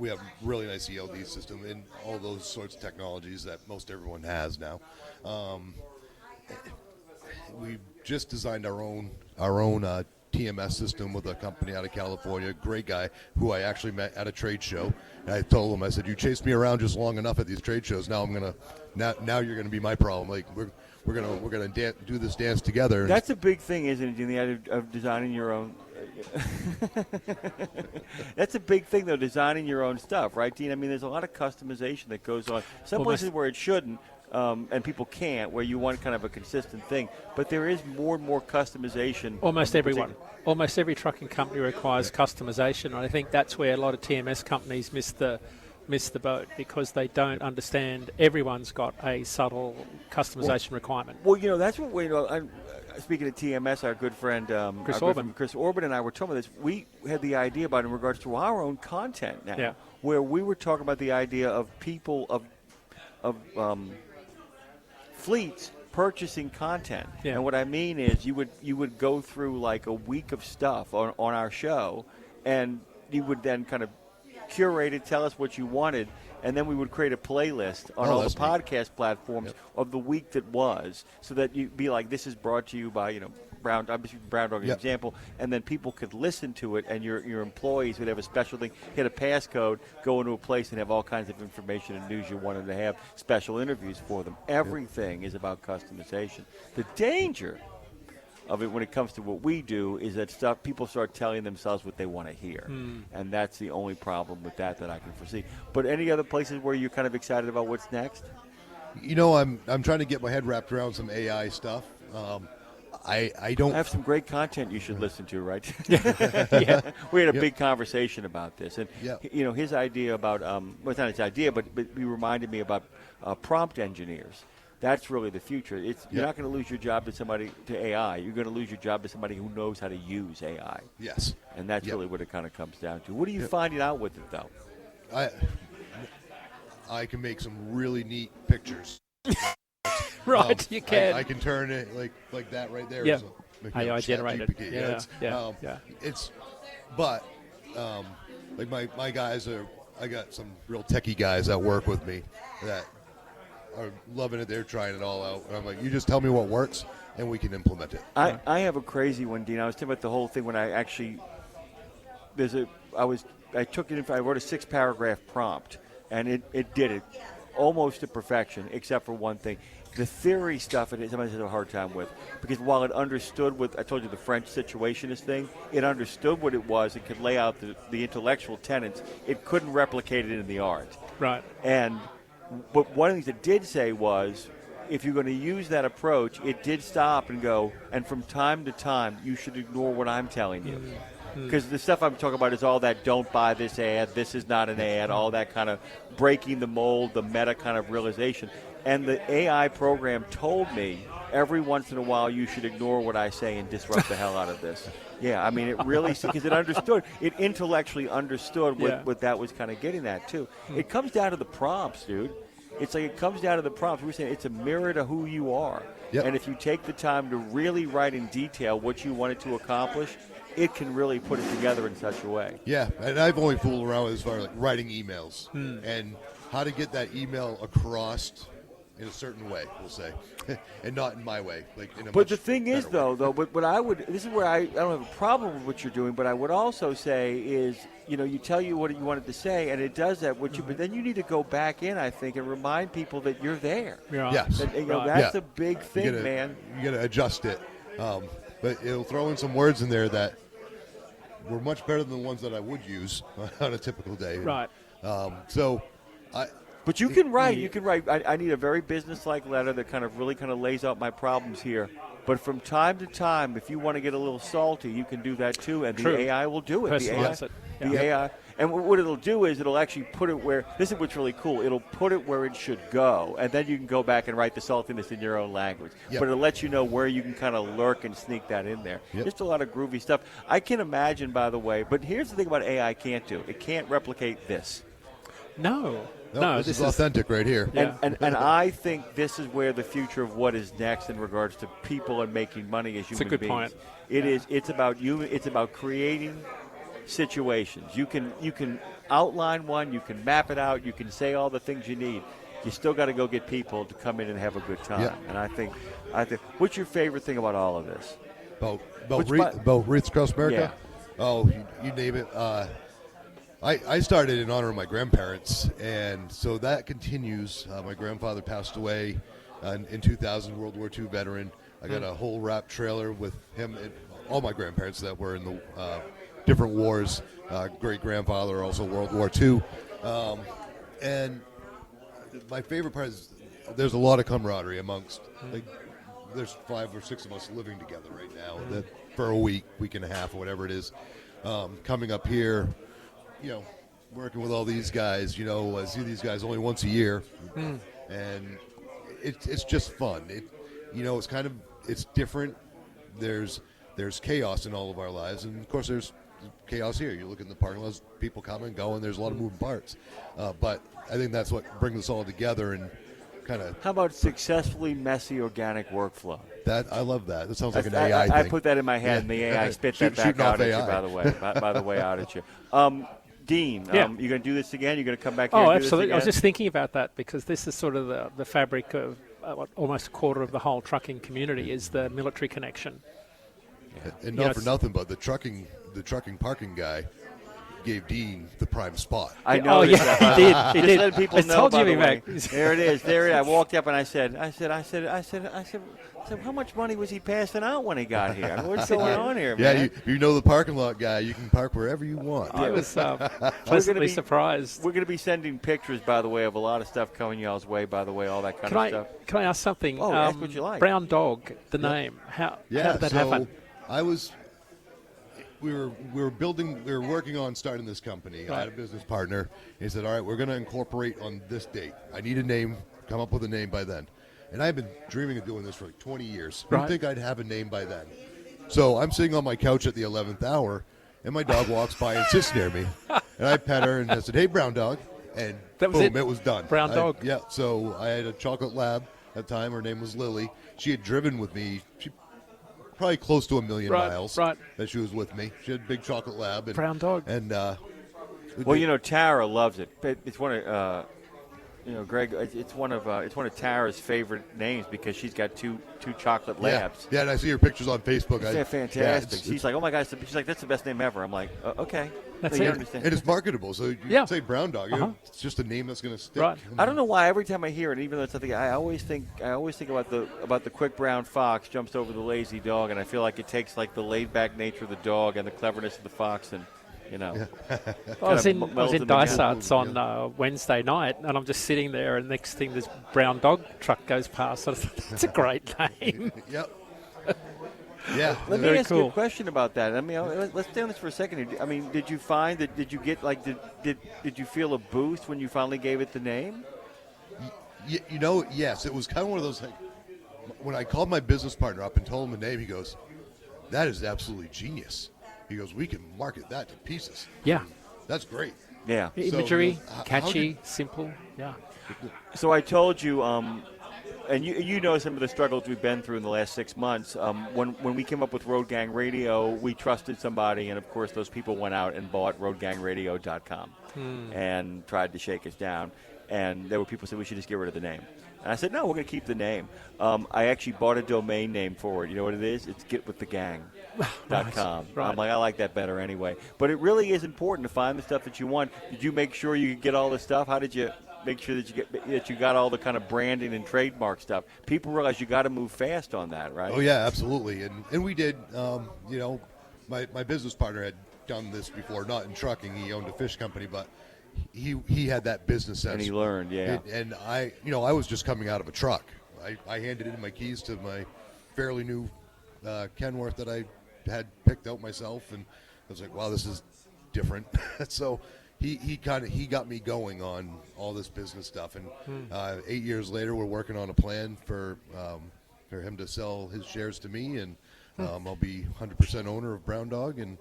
have really nice ELD system and all those sorts of technologies that most everyone has now. We just designed our own TMS system with a company out of California, great guy who I actually met at a trade show. And I told him, I said, you chased me around just long enough at these trade shows. Now now you're gonna be my problem. Like we're gonna do this dance together. That's a big thing, isn't it? In the idea of designing your own. That's a big thing, though, designing your own stuff, right, Dean? I mean, there's a lot of customization that goes on. Some places where it shouldn't. And people can't, where you want kind of a consistent thing. But there is more and more customization. Almost every trucking company requires customization. And I think that's where a lot of TMS companies miss the miss the boat because they don't understand everyone's got a subtle customization requirement. Well, that's what we speaking of TMS, our good friend Chris Orban and I were talking about this. We had the idea about in regards to our own content now, where we were talking about the idea of people of fleets purchasing content. Yeah. And what I mean is you would go through like a week of stuff on our show, and you would then kind of curate it, tell us what you wanted, and then we would create a playlist on all the podcast platforms of the week that was, so that you'd be like, this is brought to you by, Brown Dog, an example, and then people could listen to it, and your employees would have a special thing, hit a passcode, go into a place and have all kinds of information and news you wanted to have, special interviews for them. Everything is about customization. The danger of it when it comes to what we do is that people start telling themselves what they want to hear, and that's the only problem with that I can foresee. But any other places where you're kind of excited about what's next? I'm trying to get my head wrapped around some AI stuff. I don't. I have some great content you should listen to, right? We had a big conversation about this, and his idea about well, it's not his idea, but he reminded me about prompt engineers. That's really the future. You're not going to lose your job to AI. You're going to lose your job to somebody who knows how to use AI. Yes, and that's really what it kind of comes down to. What are you finding out with it, though? I can make some really neat pictures. Right, you can. I can turn it like that right there. Yeah, so, AI generated. But like my guys I got some real techie guys that work with me that are loving it. They're trying it all out, and I'm like, you just tell me what works, and we can implement it. I have a crazy one, Dean. I was thinking about the whole thing when I actually I wrote a 6-paragraph prompt, and it did it almost to perfection, except for one thing. The theory stuff, it sometimes has a hard time with, because while it understood what I told you, the French situationist thing, it understood what it was. It could lay out the intellectual tenets. It couldn't replicate it in the art. Right. But one of the things it did say was, if you're going to use that approach, it did stop and go, and from time to time, you should ignore what I'm telling you. Because the stuff I'm talking about is all that don't buy this ad, this is not an ad, all that kind of breaking the mold, the meta kind of realization. And the AI program told me every once in a while you should ignore what I say and disrupt the hell out of this. Yeah, I mean, it really, because it understood, it intellectually understood what that was kind of getting at, too. It comes down to the prompts, dude. It's like it comes down to the prompts. We're saying it's a mirror to who you are. Yep. And if you take the time to really write in detail what you wanted to accomplish, it can really put it together in such a way. Yeah, and I've only fooled around with as far as like writing emails and how to get that email across in a certain way, we'll say, and not in my way. But the thing is, though, what I would, this is where I don't have a problem with what you're doing, but I would also say is, you tell you what you wanted to say, and it does that with you, but then you need to go back in, I think, and remind people that you're there. Yes. That's a big thing, man. You got to adjust it. But it'll throw in some words in there that were much better than the ones that I would use on a typical day. Right. But you can write. You can write. I need a very business-like letter that kind of lays out my problems here. But from time to time, if you want to get a little salty, you can do that too, and the AI will do it. Personalize it. The AI. And what it'll do is it'll actually put it where, this is what's really cool, it'll put it where it should go, and then you can go back and write the saltiness in your own language. Yep. But it'll let you know where you can kind of lurk and sneak that in there. Yep. Just a lot of groovy stuff. I can imagine, by the way, but here's the thing about AI can't do. It can't replicate this. No, this is authentic right here. And I think this is where the future of what is next in regards to people and making money as human beings. It's a good point. It's about you. It's about creating situations. You can outline one. You can map it out. You can say all the things you need. You still got to go get people to come in and have a good time. Yeah. And I think, what's your favorite thing about all of this? About Wreaths across America? Yeah. Oh, you name it. I started in honor of my grandparents, and so that continues. My grandfather passed away in 2000, World War II veteran. I got a whole wrap trailer with him and all my grandparents that were in the different wars. Great-grandfather, also World War II. And my favorite part is there's a lot of camaraderie amongst, there's 5 or 6 of us living together right now for a week and a half, or whatever it is. Coming up here, working with all these guys. You know, I see these guys only once a year, and it's just fun. It's different. There's chaos in all of our lives, and of course there's chaos here. You look in the parking lots, people come and go, and there's a lot of moving parts. But I think that's what brings us all together and kind of. How about successfully messy organic workfall? That I love that. That sounds like an AI thing. I put that in my head, and the AI spit that back out at you. By the way, out at you. Dean, you're going to do this again? You're going to come back here? Oh, and do absolutely. This I was again? just thinking about that because this is sort of the fabric of almost a quarter of the whole trucking community is the military connection. And not for nothing, but the trucking parking guy gave Dean the prime spot. I know. Oh, yeah, he did. He did. Let people I know. told By you, the way. There it is. There it is. I walked up and I said, how much money was he passing out when he got here? I mean, what's going on here, man? Yeah, you know the parking lot guy. You can park wherever you want. I was pleasantly surprised. We're going to be sending pictures, by the way, of a lot of stuff coming y'all's way. By the way, all that kind of stuff. Can I ask something? Oh, ask what you like. Brown Dog, the name. How did that happen? We were working on starting this company. I had a business partner. He said, all right, we're going to incorporate on this date. I need a name, come up with a name by then. And I've been dreaming of doing this for like 20 years. I didn't think I'd have a name by then. So I'm sitting on my couch at the 11th hour, and my dog walks by and sits near me. And I pet her, and I said, hey, Brown Dog. And boom, it was done. Brown Dog. Yeah, so I had a chocolate lab at the time. Her name was Lily. She had driven with me. Probably close to 1 million miles that she was with me. She had a big chocolate lab. And, Brown Dog. And well, Tara loves it. It's one of Graig. It's one of Tara's favorite names because she's got two chocolate labs. Yeah, and I see her pictures on Facebook. They're fantastic. She's like, oh my gosh, she's like, that's the best name ever. I'm like, okay. That's you it. understand. And it's marketable, so you can say Brown Dog. It's just a name that's going to stick. Right. I don't know why every time I hear it, even though it's something I always think about the quick brown fox jumps over the lazy dog, and I feel like it takes like the laid back nature of the dog and the cleverness of the fox, and I was in Dysart's on Wednesday night, and I'm just sitting there, and next thing this Brown Dog truck goes past. So that's a great name. Yep. Yeah. Let me ask you a question about that. I mean, let's stay on this for a second. I mean, did you find that? Did you get like? Did you feel a boost when you finally gave it the name? Yes. It was kind of one of those. Like, when I called my business partner up and told him the name, he goes, "That is absolutely genius." He goes, "We can market that to pieces." Yeah. That's great. Yeah. Imagery, catchy, simple. Yeah. So I told you. And you know some of the struggles we've been through in the last 6 months. When we came up with Road Gang Radio, we trusted somebody, and of course those people went out and bought roadgangradio.com and tried to shake us down. And there were people who said we should just get rid of the name. And I said, no, we're going to keep the name. I actually bought a domain name for it. You know what it is? It's getwiththegang.com. Right. I'm like, I like that better anyway. But it really is important to find the stuff that you want. Did you make sure you get all the stuff? How did you make sure that you got all the kind of branding and trademark stuff? People realize you got to move fast on that, right? Oh yeah, absolutely, and we did. My business partner had done this before, not in trucking. He owned a fish company, but he had that business sense, and he learned. Yeah, and I was just coming out of a truck. I handed in my keys to my fairly new Kenworth that I had picked out myself, and I was like, wow, this is different. So. He got me going on all this business stuff, and 8 years later, we're working on a plan for him to sell his shares to me, and I'll be 100% owner of Brown Dog, and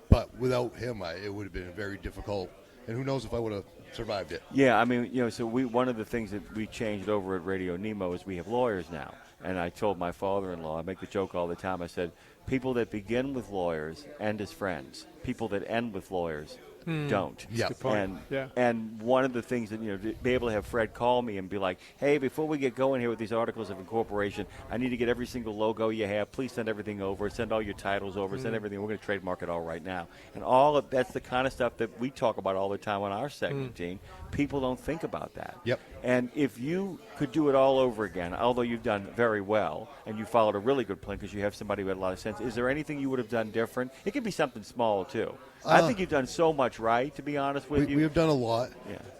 but without him, it would have been very difficult, and who knows if I would have survived it. Yeah, I mean, so one of the things that we changed over at Radio Nemo is we have lawyers now, and I told my father-in-law, I make the joke all the time, I said, people that begin with lawyers end as friends, people that end with lawyers don't. Yeah. Good point. And one of the things that, to be able to have Fred call me and be like, hey, before we get going here with these articles of incorporation, I need to get every single logo you have. Please send everything over. Send all your titles over. Send everything. We're going to trademark it all right now. And all of that's the kind of stuff that we talk about all the time on our segment, Gene. People don't think about that. Yep. And if you could do it all over again, although you've done very well and you followed a really good plan because you have somebody who had a lot of sense, is there anything you would have done different? It could be something small, too. I think you've done so much right, to be honest with you. We have done a lot.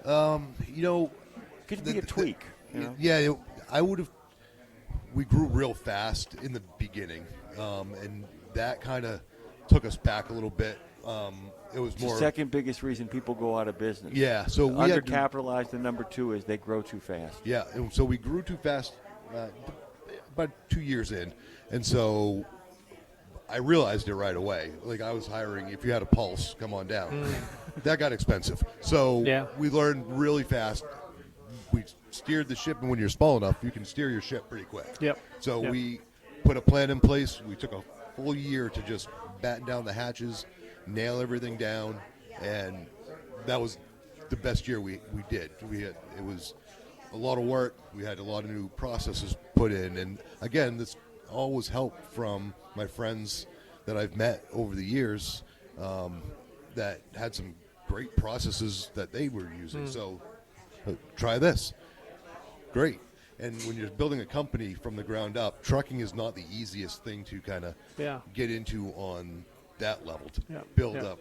Yeah. Could be a tweak. Yeah, I would have. We grew real fast in the beginning, and that kind of took us back a little bit. it was It's more the second biggest reason people go out of business. Yeah, so we had to- undercapitalized. The number 2 is they grow too fast. Yeah, and so we grew too fast about 2 years in, and so I realized it right away. Like, I was hiring, if you had a pulse, come on down. That got expensive. So we learned really fast. We steered the ship, and when you're small enough, you can steer your ship pretty quick. Yep. So we put a plan in place. We took a full year to just batten down the hatches, nail everything down, and that was the best year we did. It was a lot of work. We had a lot of new processes put in, and again, this all was help from my friends that I've met over the years that had some great processes that they were using. So try this. Great. And when you're building a company from the ground up, trucking is not the easiest thing to kind of get into on that level, to build up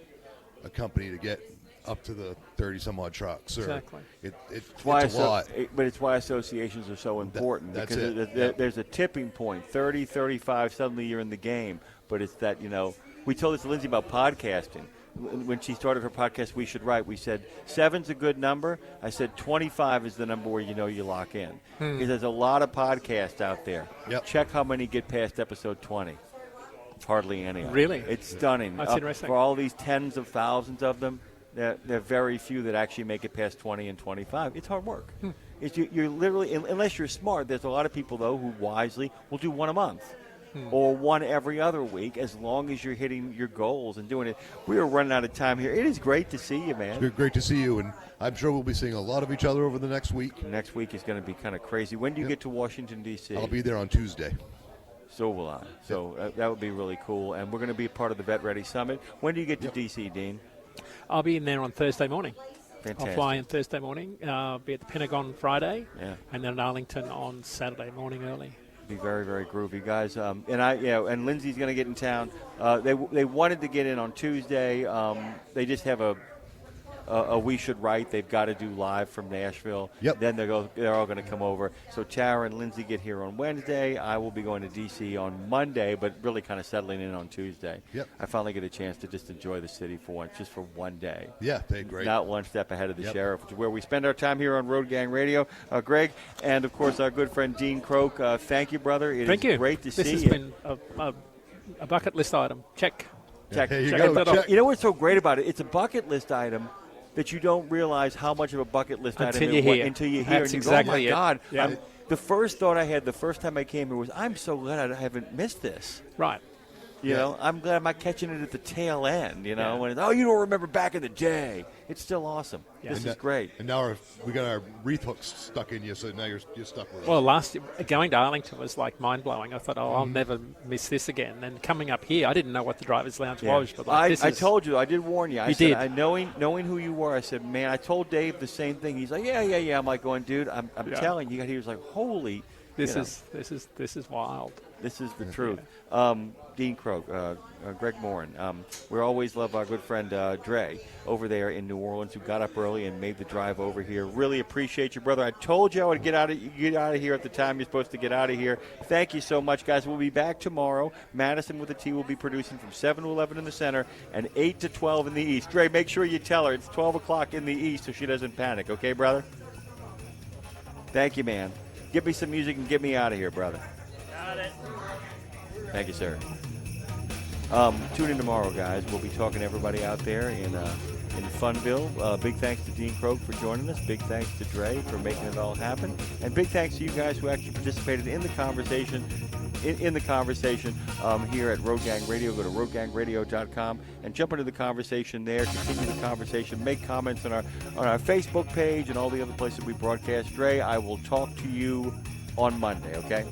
a company to get up to the 30-some-odd trucks. Exactly. It's a lot. But it's why associations are so important. That's because it. There's a tipping point, 30, 35, suddenly you're in the game. But it's that, we told this to Lindsay about podcasting. When she started her podcast, We Should Write, we said 7's a good number. I said 25 is the number where you lock in. Because there's a lot of podcasts out there. Check how many get past episode 20. Hardly any. Really? It's stunning. That's interesting. For all these tens of thousands of them, there are very few that actually make it past 20 and 25. It's hard work. You're literally, unless you're smart, there's a lot of people, though, who wisely will do one a month. Or one every other week, as long as you're hitting your goals and doing it. We are running out of time here. It is great to see you, man. It's great to see you, and I'm sure we'll be seeing a lot of each other over the next week. Next week is going to be kind of crazy. When do you get to Washington, D.C.? I'll be there on Tuesday. So will I. So that would be really cool. And we're going to be part of the Vet Ready Summit. When do you get to D.C., Dean? I'll be in there on Thursday morning. Fantastic. I'll fly in Thursday morning, be at the Pentagon Friday, Yeah. and then in Arlington on Saturday morning early. Be very, very groovy, guys. And Lindsay's going to get in town. They wanted to get in on Tuesday. They just have a We Should Write. They've got to do live from Nashville. Then they're all going to come over. So Tara and Lindsay get here on Wednesday. I will be going to D.C. on Monday, but really kind of settling in on Tuesday. I finally get a chance to just enjoy the city for once, just for one day. Yeah, they're great. Not one step ahead of the sheriff, which is where we spend our time here on Road Gang Radio. Graig, and of course our good friend Dean Croke. Thank you, brother. Thank you. Great to see you. This has been a bucket list item. Check. Check. There you Check go. that off. Check. You know what's so great about it? It's a bucket list item that you don't realize how much of a bucket list item Until it you was hear. until you hear. That's And you exactly go, oh, my it. God. Yeah. The first thought I had the first time I came here was, I'm so glad I haven't missed this. Right. You know, I'm glad I'm not catching it at the tail end, when it's, you don't remember back in the day. It's still awesome. Yeah. This is great. And now we got our wreath hooks stuck in you, so now you're stuck with us. Well, last year, going to Arlington was like mind-blowing. I thought, I'll never miss this again. And coming up here, I didn't know what the driver's lounge was. But I told you, I did warn you. I did. Knowing who you were, I said, man, I told Dave the same thing. He's like, yeah. I'm like going, dude, I'm telling you. He was like, holy. This is wild. This is the truth. Dean Croke, Greg Morin. We always love our good friend Dre over there in New Orleans, who got up early and made the drive over here. Really appreciate you, brother. I told you I would get out of here at the time you're supposed to get out of here. Thank you so much, guys. We'll be back tomorrow. Madison with a T will be producing from 7 to 11 in the center and 8 to 12 in the east. Dre, make sure you tell her it's 12 o'clock in the east so she doesn't panic. Okay, brother? Thank you, man. Give me some music and get me out of here, brother. Got it. Thank you, sir. Tune in tomorrow, guys. We'll be talking to everybody out there in Funville. Big thanks to Dean Croke for joining us. Big thanks to Dre for making it all happen. And big thanks to you guys who actually participated in the conversation. In the conversation here at Road Gang Radio. Go to roadgangradio.com and jump into the conversation there. Continue the conversation. Make comments on our Facebook page and all the other places we broadcast. Dre, I will talk to you on Monday, okay?